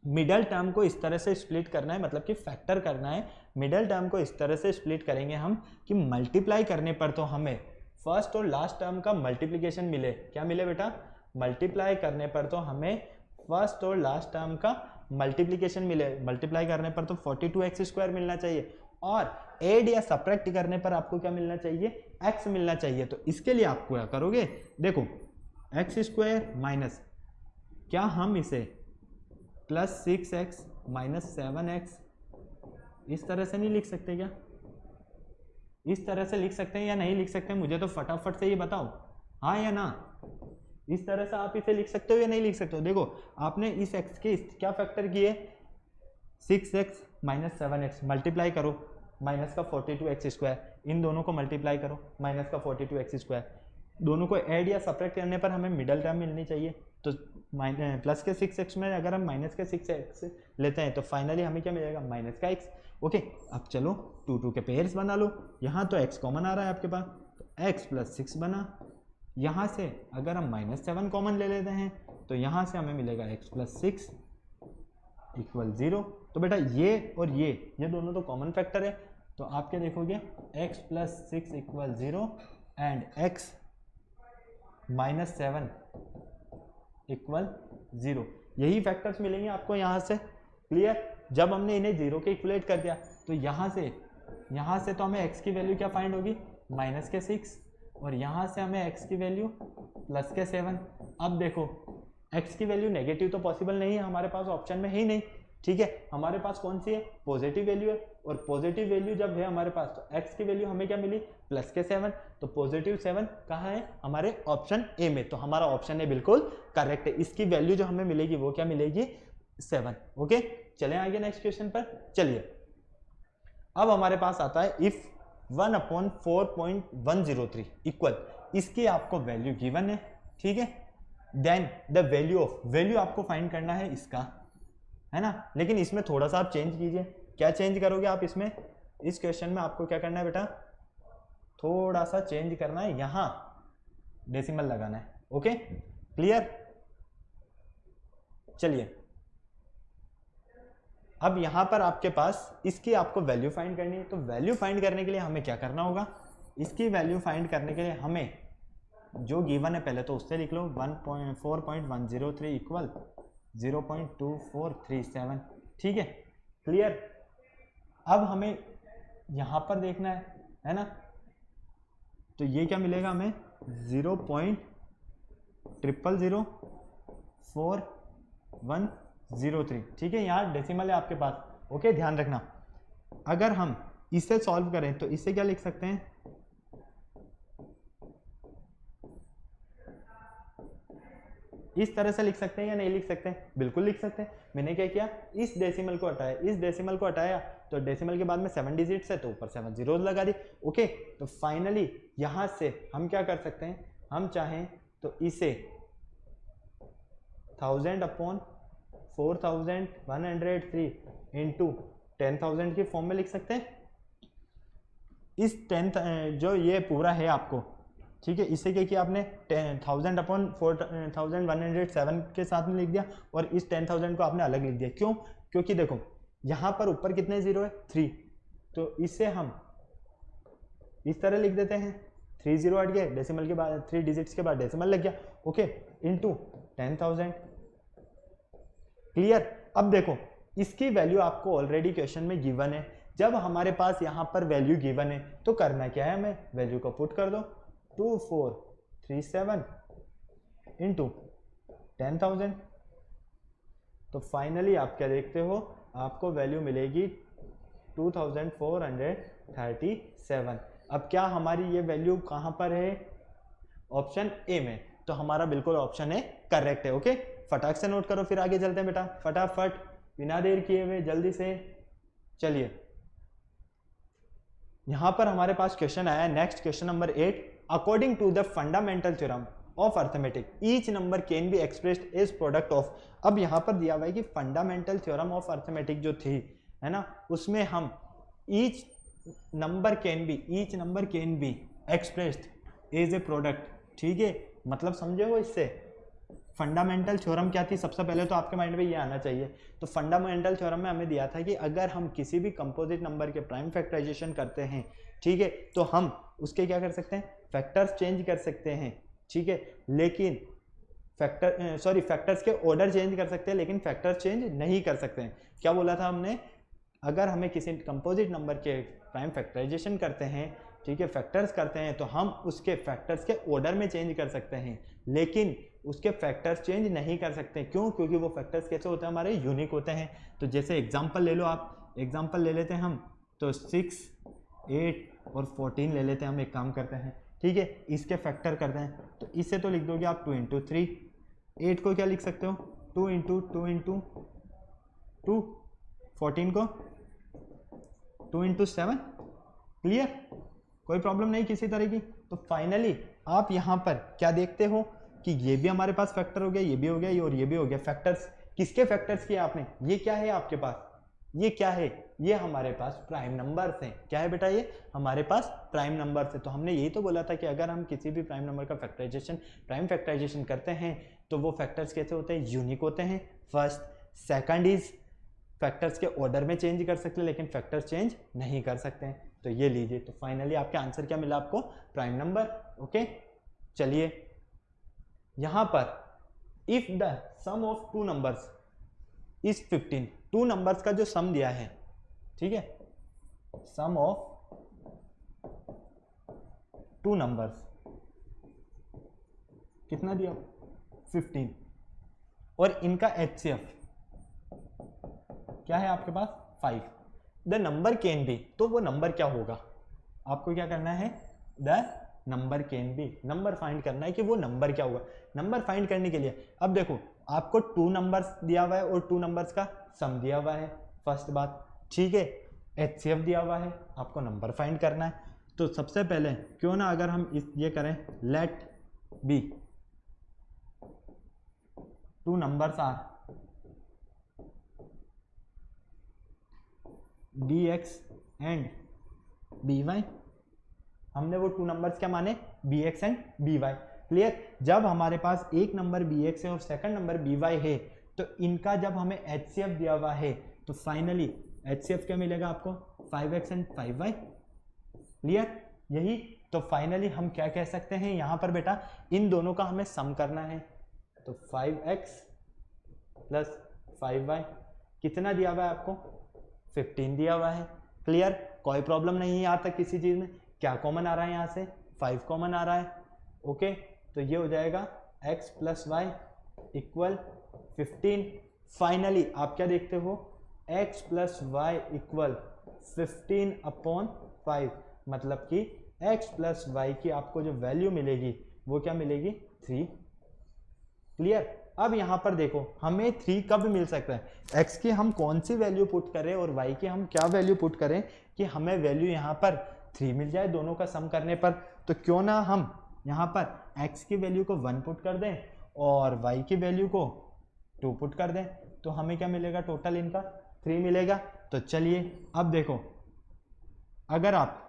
मिडल टर्म को इस तरह से स्प्लिट करना है, मतलब कि फैक्टर करना है। मिडल टर्म को इस तरह से स्प्लिट करेंगे हम कि मल्टीप्लाई करने पर तो हमें फर्स्ट और लास्ट टर्म का मल्टीप्लीकेशन मिले। क्या मिले बेटा, मल्टीप्लाई करने पर तो हमें फर्स्ट और लास्ट टर्म का मल्टीप्लीकेशन मिले। मल्टीप्लाई करने पर तो 42x² मिलना चाहिए, और ऐड या सब्ट्रैक्ट करने पर आपको क्या मिलना चाहिए, x मिलना चाहिए। तो इसके लिए आप क्या करोगे, देखो x² माइनस, क्या हम इसे प्लस 6x माइनस 7x इस तरह से नहीं लिख सकते क्या, इस तरह से लिख सकते हैं या नहीं लिख सकते, मुझे तो फटाफट से ये बताओ, हाँ या ना। इस तरह से आप इसे लिख सकते हो या नहीं लिख सकते हो। देखो आपने इस x के क्या फैक्टर किए, 6x माइनस 7x, मल्टीप्लाई करो माइनस का 42x², इन दोनों को मल्टीप्लाई करो माइनस का 42x², दोनों को ऐड या सब्ट्रैक्ट करने पर हमें मिडल टर्म मिलनी चाहिए। तो प्लस के 6x में अगर हम माइनस के 6x लेते हैं तो फाइनली हमें क्या मिलेगा, माइनस का x, ओके। अब चलो 2 के पेयर्स बना लो, यहाँ तो x कॉमन आ रहा है आपके पास, तो x प्लस 6 बना। यहाँ से अगर हम -7 कॉमन ले लेते हैं तो यहाँ से हमें मिलेगा x प्लस 6 इक्वल 0। तो बेटा ये और ये दोनों तो कॉमन फैक्टर है, तो आप क्या देखोगे, x plus 6 equal 0 and x minus 7 equal 0, यही फैक्टर्स मिलेंगे आपको यहाँ से, क्लियर। जब हमने इन्हें 0 के इक्वलेट कर दिया तो यहाँ से तो हमें x की वैल्यू क्या फाइंड होगी, माइनस के 6, और यहाँ से हमें x की वैल्यू प्लस के 7। अब देखो x की वैल्यू नेगेटिव तो पॉसिबल नहीं है, हमारे पास ऑप्शन में है ही नहीं, ठीक है। हमारे पास कौन सी है, पॉजिटिव वैल्यू है, और पॉजिटिव वैल्यू जब है हमारे पास तो x की वैल्यू हमें क्या मिली, प्लस के 7, तो पॉजिटिव 7 कहाँ है, हमारे ऑप्शन ए में, तो हमारा ऑप्शन ए बिल्कुल करेक्ट है। इसकी वैल्यू जो हमें मिलेगी वो क्या मिलेगी, 7, ओके। चलें आगे नेक्स्ट क्वेश्चन पर, चलिए। अब हमारे पास आता है इफ 1/4.103 इक्वल, इसकी आपको वैल्यू गिवन है, ठीक है। Then the value of, value आपको फाइंड करना है इसका, है ना। लेकिन इसमें थोड़ा सा आप चेंज कीजिए। क्या चेंज करोगे आप इसमें, इस क्वेश्चन में आपको क्या करना है बेटा, थोड़ा सा चेंज करना है, यहां डेसिमल लगाना है, ओके, क्लियर। चलिए अब यहां पर आपके पास इसकी आपको वैल्यू फाइंड करनी है, तो वैल्यू फाइंड करने के लिए हमें क्या करना होगा, इसकी वैल्यू फाइंड करने के लिए हमें जो गिवन है पहले तो उससे लिख लो, 1/4.103 इक्वल 0.2437, ठीक है। क्लियर। अब हमें यहाँ पर देखना है ना, तो ये क्या मिलेगा हमें 0.00040103, ठीक है। यहाँ डेसिमल है आपके पास, ओके, ध्यान रखना। अगर हम इसे सॉल्व करें तो इसे क्या लिख सकते हैं, इस तरह से लिख सकते हैं या नहीं लिख सकते हैं, बिल्कुल लिख सकते हैं। मैंने क्या किया, इस डेसिमल को हटाया, इस डेसिमल को हटाया, तो डेसिमल के बाद में 7 डिजिट्स है तो ऊपर 7 जीरोस लगा दी, ओके। तो फाइनली यहां से हम क्या कर सकते हैं, हम चाहें तो इसे 1000/4103 इंटू 10,000 की फॉर्म में लिख सकते हैं। इस 10 जो ये पूरा है आपको, ठीक है, इसे क्या किया आपने 1000/4107 के साथ में लिख दिया, और इस 10,000 को आपने अलग लिख दिया। क्यों? क्योंकि देखो यहाँ पर ऊपर कितने जीरो है, 3, तो इसे हम इस तरह लिख देते हैं, 3 जीरो हट गए, डेसिमल के बाद 3 डिजिट्स के बाद डेसिमल लग गया, ओके, इनटू 10,000, क्लियर। अब देखो इसकी वैल्यू आपको ऑलरेडी क्वेश्चन में गिवन है। जब हमारे पास यहाँ पर वैल्यू गिवन है तो करना क्या है, हमें वैल्यू को पुट कर दो, 2437 इंटू 10,000। तो फाइनली आप क्या देखते हो, आपको वैल्यू मिलेगी 2437। अब क्या हमारी ये वैल्यू कहाँ पर है, ऑप्शन ए में, तो हमारा बिल्कुल ऑप्शन ए करेक्ट है, ओके। फटाक से नोट करो, फिर आगे चलते हैं बेटा, फटाफट बिना देर किए हुए जल्दी से। चलिए यहां पर हमारे पास क्वेश्चन आया, next question number 8, according to the fundamental theorem of arithmetic each number can be expressed as product of. अब यहां पर दिया हुआ है कि फंडामेंटल थ्योरम ऑफ अर्थमेटिक जो थी, है ना, उसमें हम each number can be expressed as a product, ठीक है, मतलब समझे हो इससे। फंडामेंटल थ्योरम क्या थी, सबसे पहले तो आपके माइंड में ये आना चाहिए। तो फंडामेंटल थ्योरम में हमें दिया था कि अगर हम किसी भी कंपोजिट नंबर के प्राइम फैक्टराइजेशन करते हैं, ठीक है, तो हम उसके क्या कर सकते हैं, फैक्टर्स चेंज कर सकते हैं, ठीक है, लेकिन फैक्टर्स के ऑर्डर चेंज कर सकते हैं, लेकिन फैक्टर्स चेंज नहीं कर सकते हैं। क्या बोला था हमने, अगर हमें किसी कंपोजिट नंबर के प्राइम फैक्टराइजेशन करते हैं, ठीक है, फैक्टर्स करते हैं, तो हम उसके फैक्टर्स के ऑर्डर में चेंज कर सकते हैं, लेकिन उसके फैक्टर्स चेंज नहीं कर सकते। क्यों? क्योंकि वो फैक्टर्स कैसे होते हैं, हमारे यूनिक होते हैं। तो जैसे एग्जांपल ले लो आप, एग्जांपल ले लेते हैं हम, तो 6, 8 और 14 ले लेते हैं हम, एक काम करते हैं, ठीक है, इसके फैक्टर करते हैं। तो इससे तो लिख दोगे आप 2 × 3, 8 को क्या लिख सकते हो, 2 × 2, 14 को 2 × 7, क्लियर, कोई प्रॉब्लम नहीं किसी तरह की। तो फाइनली आप यहाँ पर क्या देखते हो कि ये भी हमारे पास फैक्टर हो गया, ये भी हो गया, और ये भी हो गया। फैक्टर्स किसके फैक्टर्स किए आपने, ये क्या है आपके पास, ये क्या है, ये हमारे पास प्राइम नंबर्स हैं। क्या है बेटा, ये हमारे पास प्राइम नंबर्स है। तो हमने यही तो बोला था कि अगर हम किसी भी प्राइम नंबर का प्राइम फैक्टराइजेशन करते हैं तो वो फैक्टर्स कैसे होते हैं, यूनिक होते हैं। फर्स्ट, सेकंड इज फैक्टर्स के ऑर्डर में चेंज कर सकते हैं, लेकिन फैक्टर्स चेंज नहीं कर सकते हैं। तो ये लीजिए, तो फाइनली आपका आंसर क्या मिला आपको, प्राइम नंबर, ओके। चलिए यहां पर if the sum of 2 numbers is 15, 2 numbers का जो सम दिया है, ठीक है, सम ऑफ 2 नंबर्स कितना दिया, 15, और इनका HCF क्या है आपके पास, 5। द नंबर कैन बी, तो वो नंबर क्या होगा, आपको क्या करना है, the number can B, number find करना है कि वो नंबर क्या होगा। नंबर फाइंड करने के लिए अब देखो आपको 2 नंबर्स दिया हुआ है और 2 नंबर्स का सम दिया हुआ है, फर्स्ट बात, ठीक है, HCF दिया हुआ है, आपको नंबर फाइंड करना है। तो सबसे पहले क्यों ना अगर हम ये करें, let be 2 numbers are bx and by, हमने वो 2 नंबर्स क्या माने, bx एंड by, क्लियर। जब हमारे पास एक नंबर bx है और सेकंड नंबर by है, तो इनका जब हमें HCF दिया हुआ है, तो फाइनली HCF क्या मिलेगा आपको, 5x एंड 5y, क्लियर, यही। तो फाइनली हम क्या कह सकते हैं यहाँ पर बेटा, इन दोनों का हमें सम करना है। तो 5x प्लस 5y कितना दिया हुआ है आपको, 15 दिया हुआ है। क्लियर, कोई प्रॉब्लम नहीं है यहाँ तक किसी चीज में। क्या कॉमन आ रहा है यहाँ से, 5 कॉमन आ रहा है। ओके, तो ये हो जाएगा x plus y equal 15। Finally आप क्या देखते हो, x plus y equal 15 upon 5, मतलब कि x प्लस वाई की आपको जो वैल्यू मिलेगी वो क्या मिलेगी, 3। क्लियर, अब यहां पर देखो हमें 3 कब मिल सकता है, x की हम कौन सी वैल्यू पुट करें और y की हम क्या वैल्यू पुट करें कि हमें वैल्यू यहां पर 3 मिल जाए दोनों का सम करने पर। तो क्यों ना हम यहां पर x की वैल्यू को 1 पुट कर दें और y की वैल्यू को 2 पुट कर दें, तो हमें क्या मिलेगा, टोटल इनका 3 मिलेगा। तो चलिए अब देखो, अगर आप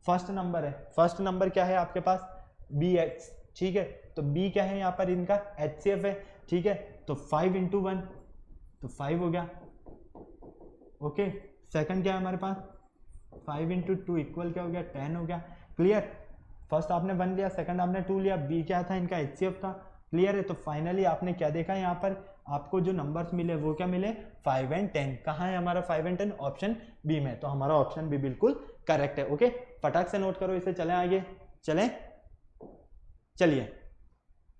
फर्स्ट नंबर है, फर्स्ट नंबर क्या है आपके पास, bx, ठीक है, तो b क्या है यहाँ पर इनका, HCF है, ठीक है, तो 5 इंटू 1 तो 5 हो गया। ओके, सेकंड क्या है हमारे पास, 5 इंटू 2 इक्वल क्या हो गया, 10 हो गया। क्लियर, फर्स्ट आपने 1 लिया, सेकंड आपने 2 लिया, b क्या था इनका, HCF था। क्लियर है, तो फाइनली आपने क्या देखा यहाँ पर, आपको जो नंबर्स मिले वो क्या मिले, 5 एंड 10। कहाँ है हमारा 5 एंड 10, ऑप्शन बी में, तो हमारा ऑप्शन बी बिल्कुल करेक्ट है। ओके, फटाक से नोट करो इसे, चलें आगे, चलें, चलिए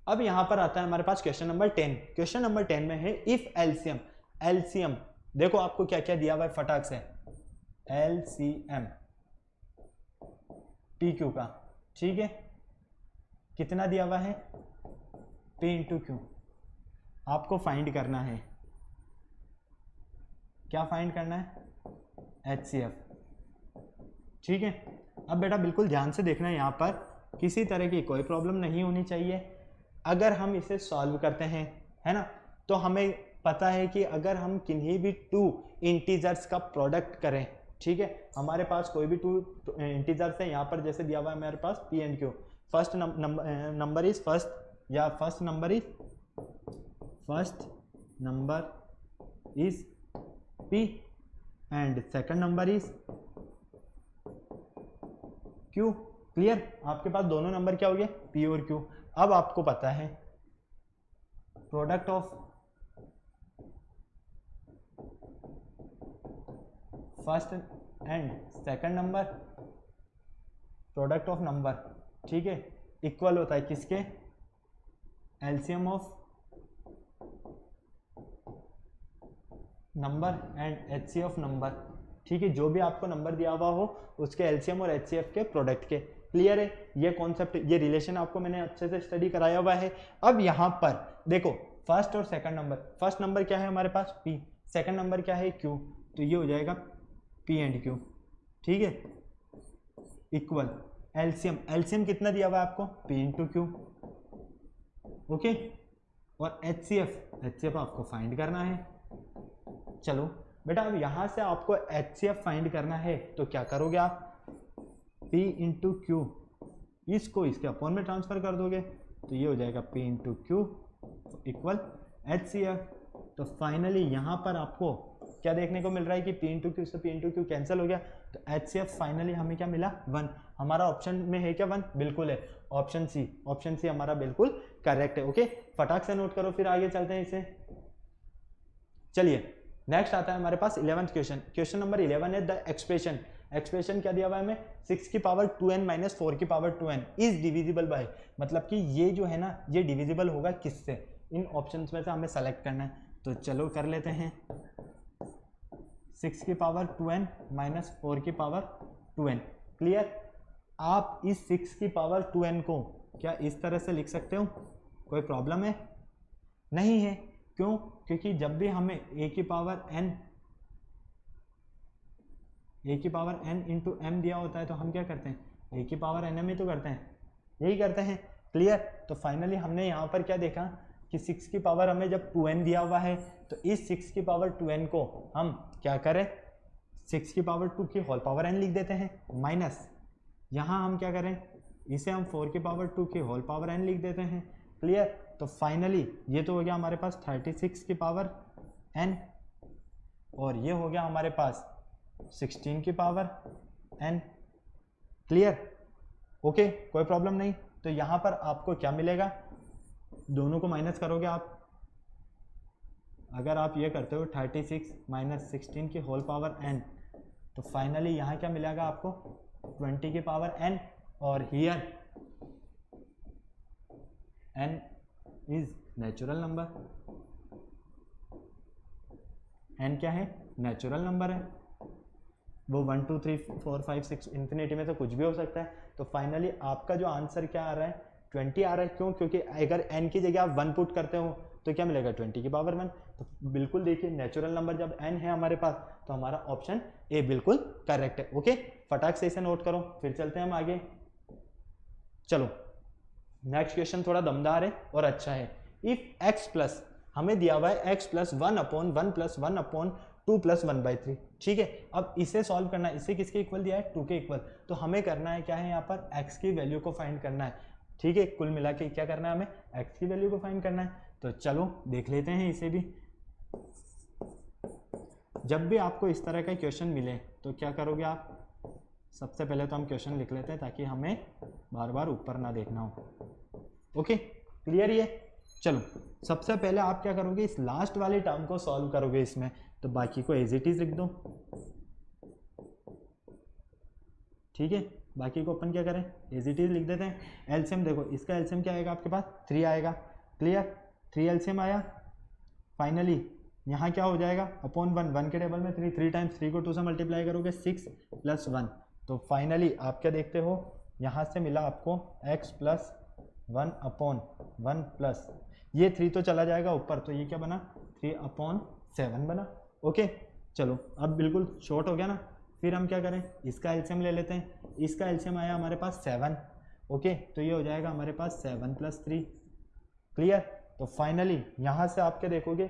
अब यहां पर आता है हमारे पास क्वेश्चन नंबर 10। क्वेश्चन नंबर 10 में है इफ एलसीएम, एलसीएम देखो आपको क्या क्या दिया हुआ है फटाक से, एलसीएम पी क्यू का, ठीक है, कितना दिया हुआ है, पी इंटू क्यू, आपको फाइंड करना है, क्या फाइंड करना है, एचसीएफ, ठीक है। अब बेटा बिल्कुल ध्यान से देखना है, यहां पर किसी तरह की कोई प्रॉब्लम नहीं होनी चाहिए। अगर हम इसे सॉल्व करते हैं, है ना, तो हमें पता है कि अगर हम किन्हीं भी 2 इंटीजर्स का प्रोडक्ट करें, ठीक है, हमारे पास कोई भी 2 इंटीजर्स है, यहाँ पर जैसे दिया हुआ है मेरे पास P and Q, first number is first, या first number is P and second number is Q. Clear, आपके पास दोनों नंबर क्या हो गए, पी और क्यू। अब आपको पता है product of first and second number, product of number, ठीक है, इक्वल होता है किसके, LCM of number and HC of number, ठीक है, जो भी आपको नंबर दिया हुआ हो उसके एलसीएम और एचसीएफ के प्रोडक्ट के। क्लियर है, ये कॉन्सेप्ट, ये रिलेशन आपको मैंने अच्छे से स्टडी कराया हुआ है। अब यहां पर देखो फर्स्ट और सेकंड नंबर, फर्स्ट नंबर क्या है हमारे पास P, सेकंड नंबर क्या है Q, तो ये हो जाएगा P एंड Q, ठीक है, इक्वल एलसीएम, एलसीएम कितना दिया हुआ है आपको, P इंटू Q, ओके, और एचसीएफ आपको फाइंड करना है। चलो बेटा अब यहां से आपको एचसीएफ फाइंड करना है, तो क्या करोगे आप, P इंटू क्यू, इसको इसके अपॉन में ट्रांसफर कर दोगे, तो ये हो जाएगा P into Q equal HCF। तो फाइनली यहाँ पर आपको क्या देखने को मिल रहा है कि P इंटू क्यू से P इंटू क्यू कैंसिल हो गया, तो HCF फाइनली हमें क्या मिला, 1। हमारा ऑप्शन में है क्या 1, बिल्कुल है, ऑप्शन सी, ऑप्शन सी हमारा बिल्कुल करेक्ट है। ओके, फटाक से नोट करो, फिर आगे चलते हैं इसे। चलिए नेक्स्ट आता है हमारे पास 11th क्वेश्चन, क्वेश्चन नंबर 11 है द एक्सप्रेशन, एक्सप्रेशन क्या दिया हुआ है हमें, 6 की पावर 2n माइनस 4 की power 2n is divisible by, मतलब कि ये जो है ना ये डिविजिबल होगा किससे, इन ऑप्शंस में से हमें सेलेक्ट करना है, तो चलो कर लेते हैं। 6 की पावर 2n माइनस 4 की पावर 2n, क्लियर, आप इस 6 की पावर 2n को क्या इस तरह से लिख सकते हो, कोई प्रॉब्लम है, नहीं है, क्यों, क्योंकि जब भी हमें a की पावर n इंटू m दिया होता है तो हम क्या करते हैं, a की पावर n m ही तो करते हैं, यही करते हैं। क्लियर, तो फाइनली हमने यहाँ पर क्या देखा कि 6 की पावर हमें जब 2n दिया हुआ है तो इस 6 की पावर 2n को हम क्या करें, 6 की पावर 2 की होल पावर n लिख देते हैं, माइनस यहाँ हम क्या करें, इसे हम 4 की पावर 2 की होल पावर n लिख देते हैं। क्लियर, तो फाइनली ये तो हो गया हमारे पास 36 की पावर n, और ये हो गया हमारे पास 16 की पावर n। क्लियर, ओके, कोई प्रॉब्लम नहीं। तो यहां पर आपको क्या मिलेगा, दोनों को माइनस करोगे आप, अगर आप ये करते हो 36 माइनस 16 की होल पावर n, तो फाइनली यहाँ क्या मिलेगा आपको 20 की पावर n, और here n is natural number, n क्या है, नेचुरल नंबर है, वो 1 2 3 4 5 6 इन्फिनिटी में से कुछ भी हो सकता है। तो फाइनली आपका जो आंसर क्या आ रहा है 20 आ रहा है। क्यों? क्योंकि अगर n की जगह आप 1 पुट करते हो तो क्या मिलेगा 20 की पावर 1। तो बिल्कुल देखिए नेचुरल नंबर जब n है हमारे पास तो हमारा ऑप्शन ए बिल्कुल करेक्ट है। ओके, फटाक से इसे नोट करो, फिर चलते हैं हम आगे। चलो नेक्स्ट क्वेश्चन थोड़ा दमदार है और अच्छा है। इफ x प्लस, हमें दिया हुआ है x प्लस 1/1 प्लस 1/2 प्लस 1/3, ठीक है। अब इसे सॉल्व करना है, इसे किसके इक्वल दिया है 2 के इक्वल, तो हमें करना है क्या है यहाँ पर x की वैल्यू को फाइंड करना है, ठीक है। कुल मिला के क्या करना है हमें x की वैल्यू को फाइंड करना है। तो चलो देख लेते हैं इसे भी। जब भी आपको इस तरह का क्वेश्चन मिले तो क्या करोगे आप, सबसे पहले तो हम क्वेश्चन लिख लेते हैं ताकि हमें बार बार ऊपर ना देखना हो। ओके क्लियर ये। चलो सबसे पहले आप क्या करोगे, इस लास्ट वाले टर्म को सॉल्व करोगे इसमें, तो बाकी को एज इट इज लिख दो, ठीक है। बाकी को अपन क्या करें एज इट इज लिख देते हैं। एलसीएम देखो, इसका एलसीएम क्या आएगा आपके पास 3 आएगा, क्लियर, 3 एलसीएम आया। फाइनली यहाँ क्या हो जाएगा अपॉन 1, 1 के टेबल में 3, 3 टाइम्स 3 को 2 से मल्टीप्लाई करोगे 6 प्लस 1, तो फाइनली आप क्या देखते हो यहाँ से मिला आपको x प्लस 1/1 प्लस ये 3 तो चला जाएगा ऊपर, तो ये क्या बना 3/7 बना। ओके चलो अब बिल्कुल शॉर्ट हो गया ना। फिर हम क्या करें, इसका एलसीएम ले लेते हैं। इसका एलसीएम आया हमारे पास 7, ओके, तो ये हो जाएगा हमारे पास 7 + 3, क्लियर। तो फाइनली यहाँ से आप क्या देखोगे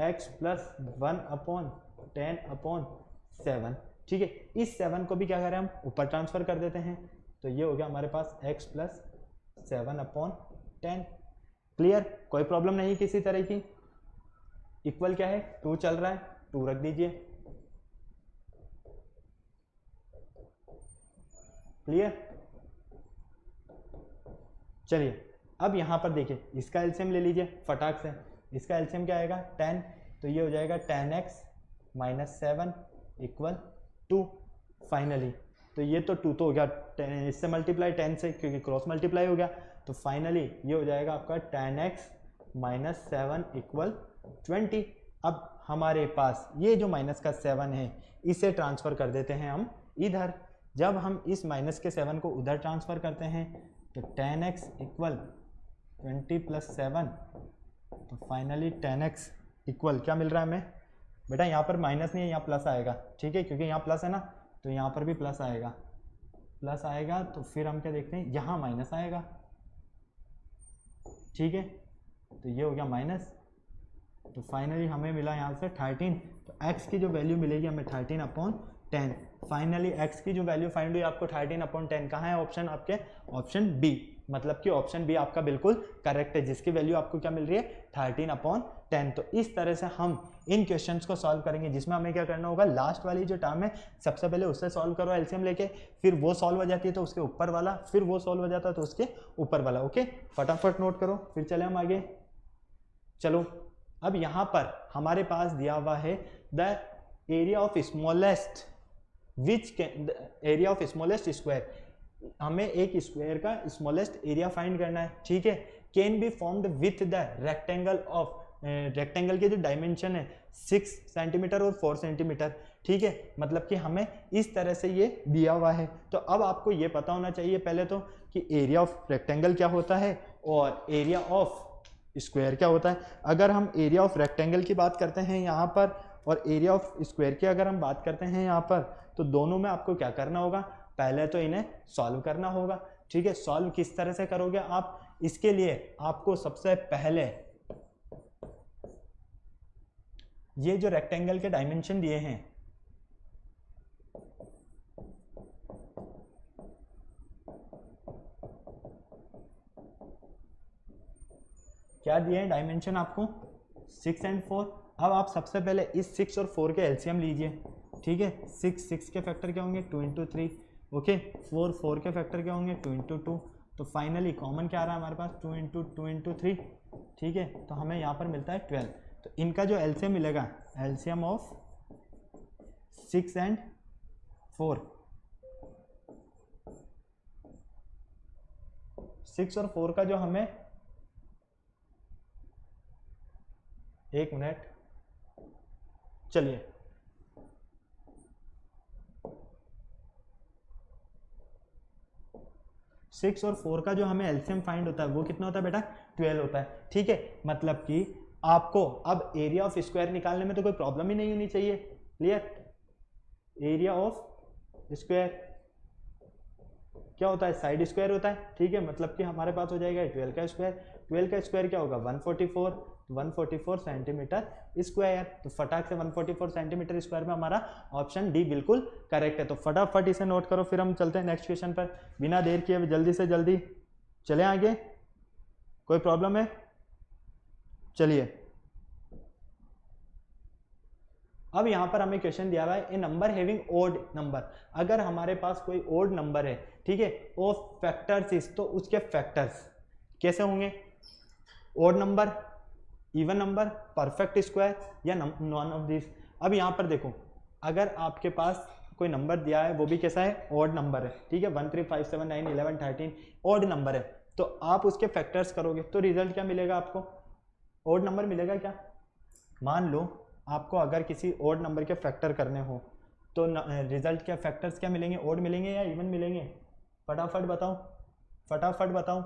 x प्लस 1/10/7, ठीक है। इस 7 को भी क्या करें हम ऊपर ट्रांसफर कर देते हैं, तो ये हो गया हमारे पास x प्लस 7/10, क्लियर। कोई प्रॉब्लम नहीं किसी तरह की। इक्वल क्या है 2 चल रहा है, 2 रख दीजिए, क्लियर। चलिए अब यहां पर देखिए इसका एलसीएम ले लीजिए फटाक से। इसका एलसीएम क्या आएगा 10, तो ये हो जाएगा 10x - 7 = 2। फाइनली तो ये तो 2 तो हो गया, इससे मल्टीप्लाई 10 से क्योंकि क्रॉस मल्टीप्लाई हो गया, तो फाइनली ये हो जाएगा आपका 10x - 7 = 20। अब हमारे पास ये जो माइनस का 7 है इसे ट्रांसफर कर देते हैं हम इधर। जब हम इस माइनस के 7 को उधर ट्रांसफर करते हैं तो 10x = 20 + 7, तो फाइनली 10x = क्या मिल रहा है हमें बेटा, यहाँ पर माइनस नहीं है यहाँ प्लस आएगा, ठीक है, क्योंकि यहाँ प्लस है ना, तो यहाँ पर भी प्लस आएगा, प्लस आएगा। तो फिर हम क्या देखते हैं यहाँ माइनस आएगा, ठीक है, तो ये हो गया माइनस। तो फाइनली हमें मिला यहाँ से 13, तो x की जो वैल्यू मिलेगी हमें 13/10। फाइनली x की जो वैल्यू फाइंड हुई आपको 13/10, कहाँ है ऑप्शन आपके, ऑप्शन बी, मतलब कि ऑप्शन बी आपका बिल्कुल करेक्ट है, जिसकी वैल्यू आपको क्या मिल रही है 13/10। तो इस तरह से हम इन क्वेश्चंस को सॉल्व करेंगे, जिसमें हमें क्या करना होगा, लास्ट वाली जो टर्म है सबसे पहले उससे सॉल्व करो एलसीएम लेके, फिर वो सॉल्व हो जाती है तो उसके ऊपर वाला, फिर वो सॉल्व हो जाता है तो उसके ऊपर वाला। ओके फटाफट नोट करो, फिर चले हम आगे। चलो अब यहाँ पर हमारे पास दिया हुआ है the area of smallest area of smallest square, हमें एक स्क्वायर का स्मॉलेस्ट एरिया फाइंड करना है, ठीक है। Can be formed with the rectangle of, rectangle के जो डायमेंशन है 6 सेंटीमीटर और 4 सेंटीमीटर, ठीक है, मतलब कि हमें इस तरह से ये दिया हुआ है। तो अब आपको ये पता होना चाहिए पहले तो कि एरिया ऑफ रेक्टेंगल क्या होता है और एरिया ऑफ स्क्वायर क्या होता है। अगर हम एरिया ऑफ रेक्टेंगल की बात करते हैं यहाँ पर और एरिया ऑफ स्क्वायर की अगर हम बात करते हैं यहाँ पर, तो दोनों में आपको क्या करना होगा, पहले तो इन्हें सॉल्व करना होगा, ठीक है। सॉल्व किस तरह से करोगे आप, इसके लिए आपको सबसे पहले ये जो रेक्टेंगल के डायमेंशन दिए हैं, क्या दिए हैं डायमेंशन आपको 6 और 4। अब आप सबसे पहले इस 6 और 4 के एलसीएम लीजिए, ठीक है। 6 के फैक्टर क्या होंगे 2 × 3, ओके। 4 के फैक्टर क्या होंगे 2 × 2, तो फाइनली कॉमन क्या आ रहा है हमारे पास 2 × 2 × 3, ठीक है। तो हमें यहाँ पर मिलता है 12। तो इनका जो एलसीएम मिलेगा, एलसीएम ऑफ 6 and 4, 6 और 4 का जो हमें, एक मिनट, चलिए, सिक्स और 4 का जो हमें एलसीएम फाइंड होता है वो कितना होता है बेटा, 12 होता है। ठीक है, मतलब कि आपको अब एरिया ऑफ स्क्वायर निकालने में तो कोई प्रॉब्लम ही नहीं होनी चाहिए। क्लियर, एरिया ऑफ स्क्वायर क्या होता है, साइड स्क्वायर होता है। ठीक है, मतलब कि हमारे पास हो जाएगा 12 का स्क्वायर, 12 का स्क्वायर क्या होगा, 144, 144 सेंटीमीटर स्क्वायर। तो फटाक से 144 सेंटीमीटर स्क्वायर में हमारा ऑप्शन डी बिल्कुल करेक्ट है। तो फटाफट इसे नोट करो, फिर हम चलते हैं नेक्स्ट क्वेश्चन पर, बिना देर किए जल्दी से जल्दी चले आगे। कोई प्रॉब्लम है? चलिए, अब यहां पर हमें क्वेश्चन दिया हुआ है, ए नंबर हैविंग ओड नंबर, अगर हमारे पास कोई ओड नंबर है, ठीक है, ऑफ फैक्टर्स इज, तो उसके फैक्टर्स कैसे होंगे, odd number, even number, perfect square या नॉन ऑफ दिस। अब यहां पर देखो, अगर आपके पास कोई नंबर दिया है वो भी कैसा है, ओड नंबर है, ठीक है, 1 3 5 7 9 11 13 ओड नंबर है, तो आप उसके फैक्टर्स करोगे तो रिजल्ट क्या मिलेगा आपको, ओड नंबर मिलेगा क्या। मान लो आपको अगर किसी ओड नंबर के फैक्टर करने हो तो रिजल्ट क्या, फैक्टर्स क्या मिलेंगे, ओड मिलेंगे या इवन मिलेंगे, फटाफट बताओ, फटाफट बताओ।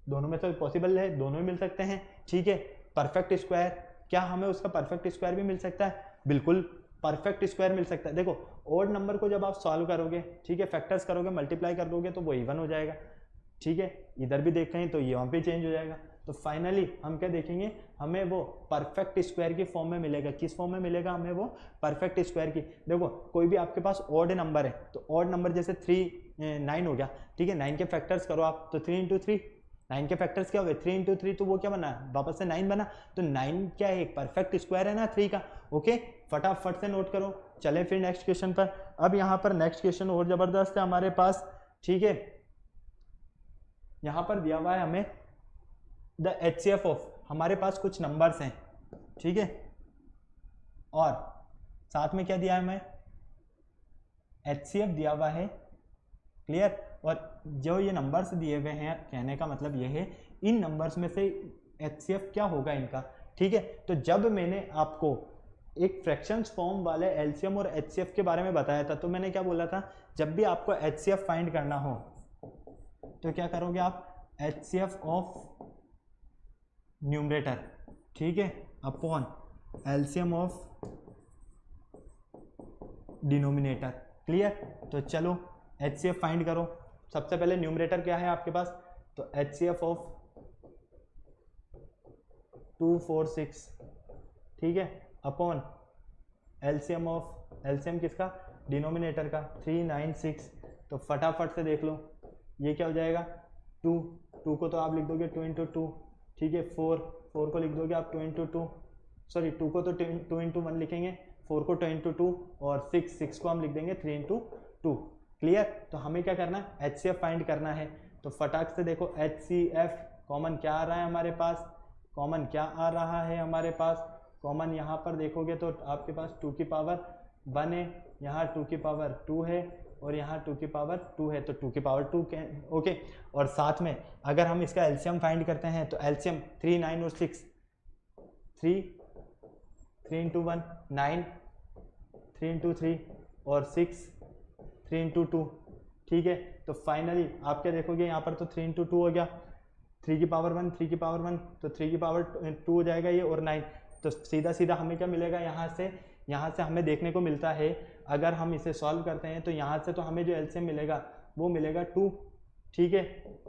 दोनों में से पॉसिबल है, दोनों ही मिल सकते हैं। ठीक है, परफेक्ट स्क्वायर, क्या हमें उसका परफेक्ट स्क्वायर भी मिल सकता है, बिल्कुल परफेक्ट स्क्वायर मिल सकता है। देखो ओड नंबर को जब आप सॉल्व करोगे, ठीक है, फैक्टर्स करोगे, मल्टीप्लाई कर दोगे तो वो इवन हो जाएगा। ठीक है, इधर भी देखें तो ये वहाँ पे चेंज हो जाएगा। तो फाइनली हम क्या देखेंगे, हमें वो परफेक्ट स्क्वायर की फॉर्म में मिलेगा। किस फॉर्म में मिलेगा हमें वो, परफेक्ट स्क्वायर की। देखो कोई भी आपके पास ऑड नंबर है तो ऑड नंबर जैसे 9 हो गया, ठीक है, 9 के फैक्टर्स करो आप तो 3 × 3, 9 के फैक्टर्स क्या हो गए, 3 × 3, तो वो क्या बना, वापस से 9 बना। तो 9 क्या है, एक परफेक्ट स्क्वायर है ना 3 का। ओके, फटाफट से नोट करो। चले फिर नेक्स्ट क्वेश्चन पर। अब यहाँ पर नेक्स्ट क्वेश्चन और जबरदस्त है हमारे पास। ठीक है, यहाँ पर दिया हुआ है हमें द HCF ऑफ, हमारे पास कुछ नंबर्स हैं, ठीक है, और साथ में क्या दिया है हमें, HCF दिया हुआ है। क्लियर, और जो ये नंबर्स दिए हुए हैं, कहने का मतलब ये है इन नंबर्स में से HCF क्या होगा इनका। ठीक है, तो जब मैंने आपको एक फ्रैक्शंस फॉर्म वाले LCM और HCF के बारे में बताया था तो मैंने क्या बोला था, जब भी आपको HCF फाइंड करना हो तो क्या करोगे आप, HCF ऑफ न्यूमरेटर, ठीक है, upon LCM of denominator. Clear, तो चलो HCF फाइंड करो। सबसे पहले न्यूमरेटर क्या है आपके पास, तो HCF ऑफ 246, ठीक है, अपॉन LCM ऑफ, LCM किसका, डिनोमिनेटर का, 396। तो फटाफट से देख लो ये क्या हो जाएगा, 2 को तो आप लिख दोगे 2 × 2, ठीक है, 4 को लिख दोगे आप 2 × 2, सॉरी 2 को तो 2 × 1 लिखेंगे, 4 को 2 × 2, और 6 को हम लिख देंगे 3 × 2। क्लियर, तो हमें क्या करना है, HCF फाइंड करना है। तो फटाक से देखो HCF कॉमन क्या आ रहा है हमारे पास, कॉमन क्या आ रहा है हमारे पास, कॉमन यहाँ पर देखोगे तो आपके पास 2 की पावर 1 है, यहाँ 2 की पावर 2 है, और यहाँ 2 की पावर 2 है, तो 2 की पावर 2 ओके। और साथ में अगर हम इसका LCM फाइंड करते हैं तो LCM 3, 9 और 6, 3 × 1 9, 3 × 3 और 6 3 × 2, ठीक है। तो फाइनली आप क्या देखोगे यहाँ पर, तो 3 × 2 हो गया, 3 की पावर 1, 3 की पावर 1, तो 3 की पावर 2 हो जाएगा ये, और 9। तो सीधा सीधा हमें क्या मिलेगा, यहाँ से हमें देखने को मिलता है, अगर हम इसे सॉल्व करते हैं तो यहाँ से तो हमें जो LCM मिलेगा वो मिलेगा 2, ठीक है,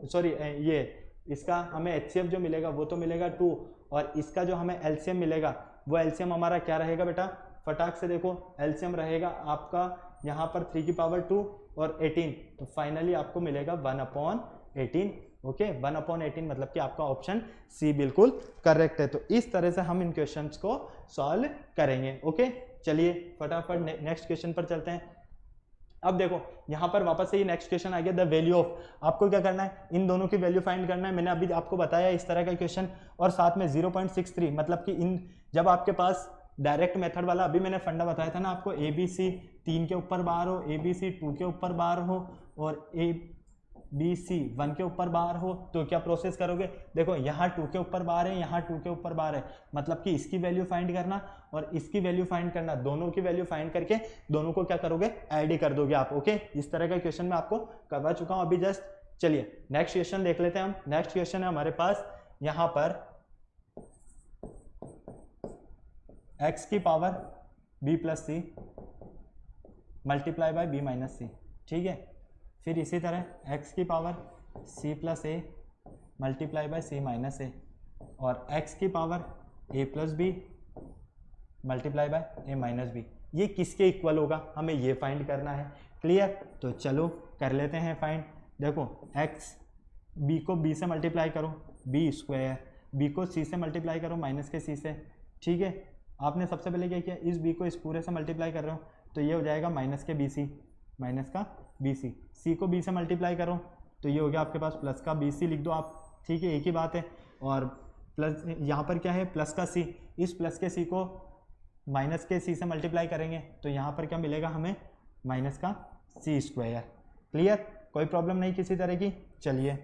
सॉरी ये इसका हमें HCF जो मिलेगा वो तो मिलेगा 2, और इसका जो हमें LCM मिलेगा वो LCM हमारा क्या रहेगा बेटा, फटाक से देखो, LCM रहेगा आपका यहाँ पर 3 की पावर 2 और 18, तो फाइनली आपको मिलेगा 1/18। ओके, 1/18 मतलब कि आपका ऑप्शन सी बिल्कुल करेक्ट है। तो इस तरह से हम इन क्वेश्चंस को सॉल्व करेंगे। ओके, चलिए फटाफट नेक्स्ट क्वेश्चन पर चलते हैं। अब देखो यहाँ पर वापस से ये नेक्स्ट क्वेश्चन आ गया, द वैल्यू ऑफ, आपको क्या करना है, इन दोनों की वैल्यू फाइंड करना है। मैंने अभी आपको बताया इस तरह का क्वेश्चन, और साथ में 0.63 मतलब कि इन जब आपके पास डायरेक्ट मेथड वाला, अभी मैंने फंडा बताया था ना आपको, ए बी सी 3 के ऊपर बार हो, ए बी सी 2 के ऊपर बार हो और ए बी सी 1 के ऊपर बार हो, तो क्या प्रोसेस करोगे, देखो यहाँ 2 के ऊपर बार है, यहाँ 2 के ऊपर बार है, मतलब कि इसकी वैल्यू फाइंड करना और इसकी वैल्यू फाइंड करना, दोनों की वैल्यू फाइंड करके दोनों को क्या करोगे, ऐड ही कर दोगे आप। ओके, इस तरह का क्वेश्चन मैं आपको करवा चुका हूँ अभी जस्ट। चलिए नेक्स्ट क्वेश्चन देख लेते हैं हम। नेक्स्ट क्वेश्चन है हमारे पास यहाँ पर x की power b plus C multiply by b minus C, ठीक है। फिर इसी तरह x की power c plus A multiply by c minus A, और x की power a plus B multiply by a minus B. ये किसके इक्वल होगा, हमें ये फाइंड करना है। क्लियर, तो चलो कर लेते हैं फाइंड। देखो x b को b से मल्टीप्लाई करो b स्क्वायर, b को c से मल्टीप्लाई करो माइनस के c से, ठीक है। आपने सबसे पहले क्या किया, इस b को इस पूरे से मल्टीप्लाई कर रहे हो तो ये हो जाएगा माइनस के bc, माइनस का bc, c को b से मल्टीप्लाई करो तो ये हो गया आपके पास प्लस का bc, लिख दो आप, ठीक है, एक ही बात है। और प्लस यहाँ पर क्या है, प्लस का c, इस प्लस के c को माइनस के c से मल्टीप्लाई करेंगे तो यहाँ पर क्या मिलेगा हमें, माइनस का c स्क्वायर। क्लियर, कोई प्रॉब्लम नहीं किसी तरह की। चलिए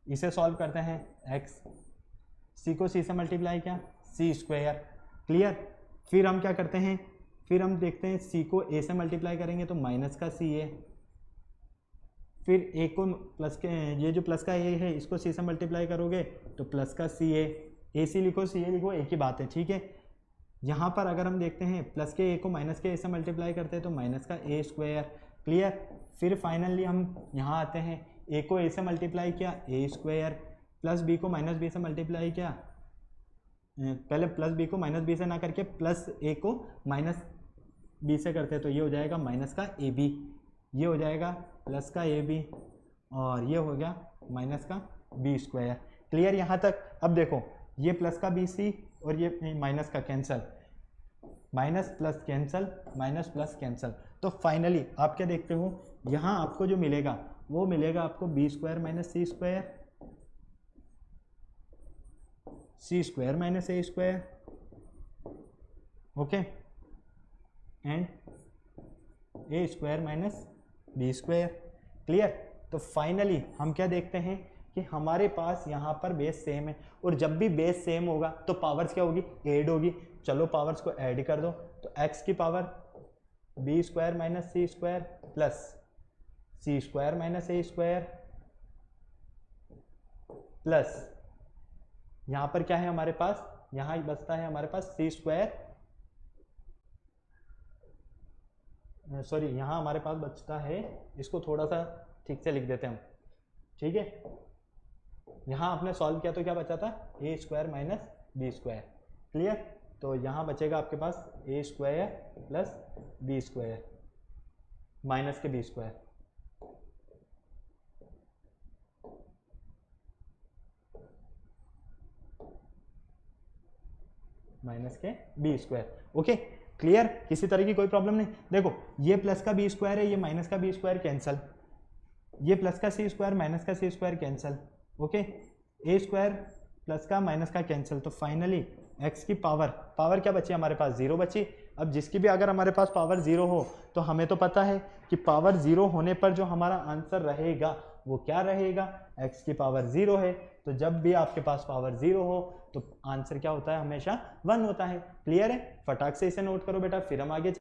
इसे सॉल्व करते हैं, x c को c से मल्टीप्लाई किया c स्क्वायर। क्लियर, फिर हम क्या करते हैं, फिर हम देखते हैं c को a से मल्टीप्लाई करेंगे तो माइनस का सी ए, फिर a को प्लस के, ये जो प्लस का a है इसको c से मल्टीप्लाई करोगे तो प्लस का सी ए सी लिखो सी ए लिखो, एक ही बात है, ठीक है। यहाँ पर अगर हम देखते हैं प्लस के a को माइनस के a से मल्टीप्लाई करते हैं तो माइनस का a स्क्वायर। क्लियर, फिर फाइनली हम यहाँ आते हैं, a को a से मल्टीप्लाई किया a स्क्वायर, प्लस b को माइनस b से मल्टीप्लाई किया, पहले प्लस b को माइनस b से ना करके प्लस a को माइनस b से करते हैं तो ये हो जाएगा माइनस का ab, ये हो जाएगा प्लस का ab और ये हो गया माइनस का b स्क्वायर। क्लियर यहाँ तक। अब देखो ये प्लस का bc और ये माइनस का cancel, minus plus cancel, minus plus cancel, तो फाइनली आप क्या देखते हो, यहाँ आपको जो मिलेगा वो मिलेगा आपको b square minus c square, c square minus a square, okay, and a square minus B square. Clear, तो फाइनली हम क्या देखते हैं कि हमारे पास यहाँ पर बेस सेम है, और जब भी बेस सेम होगा तो पावर्स क्या होगी, ऐड होगी। चलो पावर्स को ऐड कर दो, तो x की power B square minus c square plus C square minus a square plus यहाँ पर क्या है हमारे पास, यहाँ बचता है हमारे पास सी स्क्वायर, सॉरी यहाँ हमारे पास बचता है, इसको थोड़ा सा ठीक से लिख देते हैं हम, ठीक है। यहाँ आपने सॉल्व किया तो क्या बचा था, A square minus B square. Clear, तो यहाँ बचेगा आपके पास A square plus B square minus K B square, minus K B square. Okay, clear, किसी तरह की कोई प्रॉब्लम नहीं। देखो ये प्लस का बी स्क्वायर है, ये माइनस का बी स्क्वायर कैंसल, ये प्लस का सी स्क्वायर माइनस का सी स्क्वायर कैंसल, ओके, ए स्क्वायर प्लस का माइनस का कैंसल, तो फाइनली एक्स की पावर क्या बची हमारे पास, जीरो बची। अब जिसकी भी अगर हमारे पास पावर जीरो हो तो हमें तो पता है कि पावर जीरो होने पर जो हमारा आंसर रहेगा वो क्या रहेगा, एक्स की पावर जीरो है, तो जब भी आपके पास पावर जीरो हो तो आंसर क्या होता है, हमेशा 1 होता है। क्लियर है, फटाक से इसे नोट करो बेटा, फिर हम आगे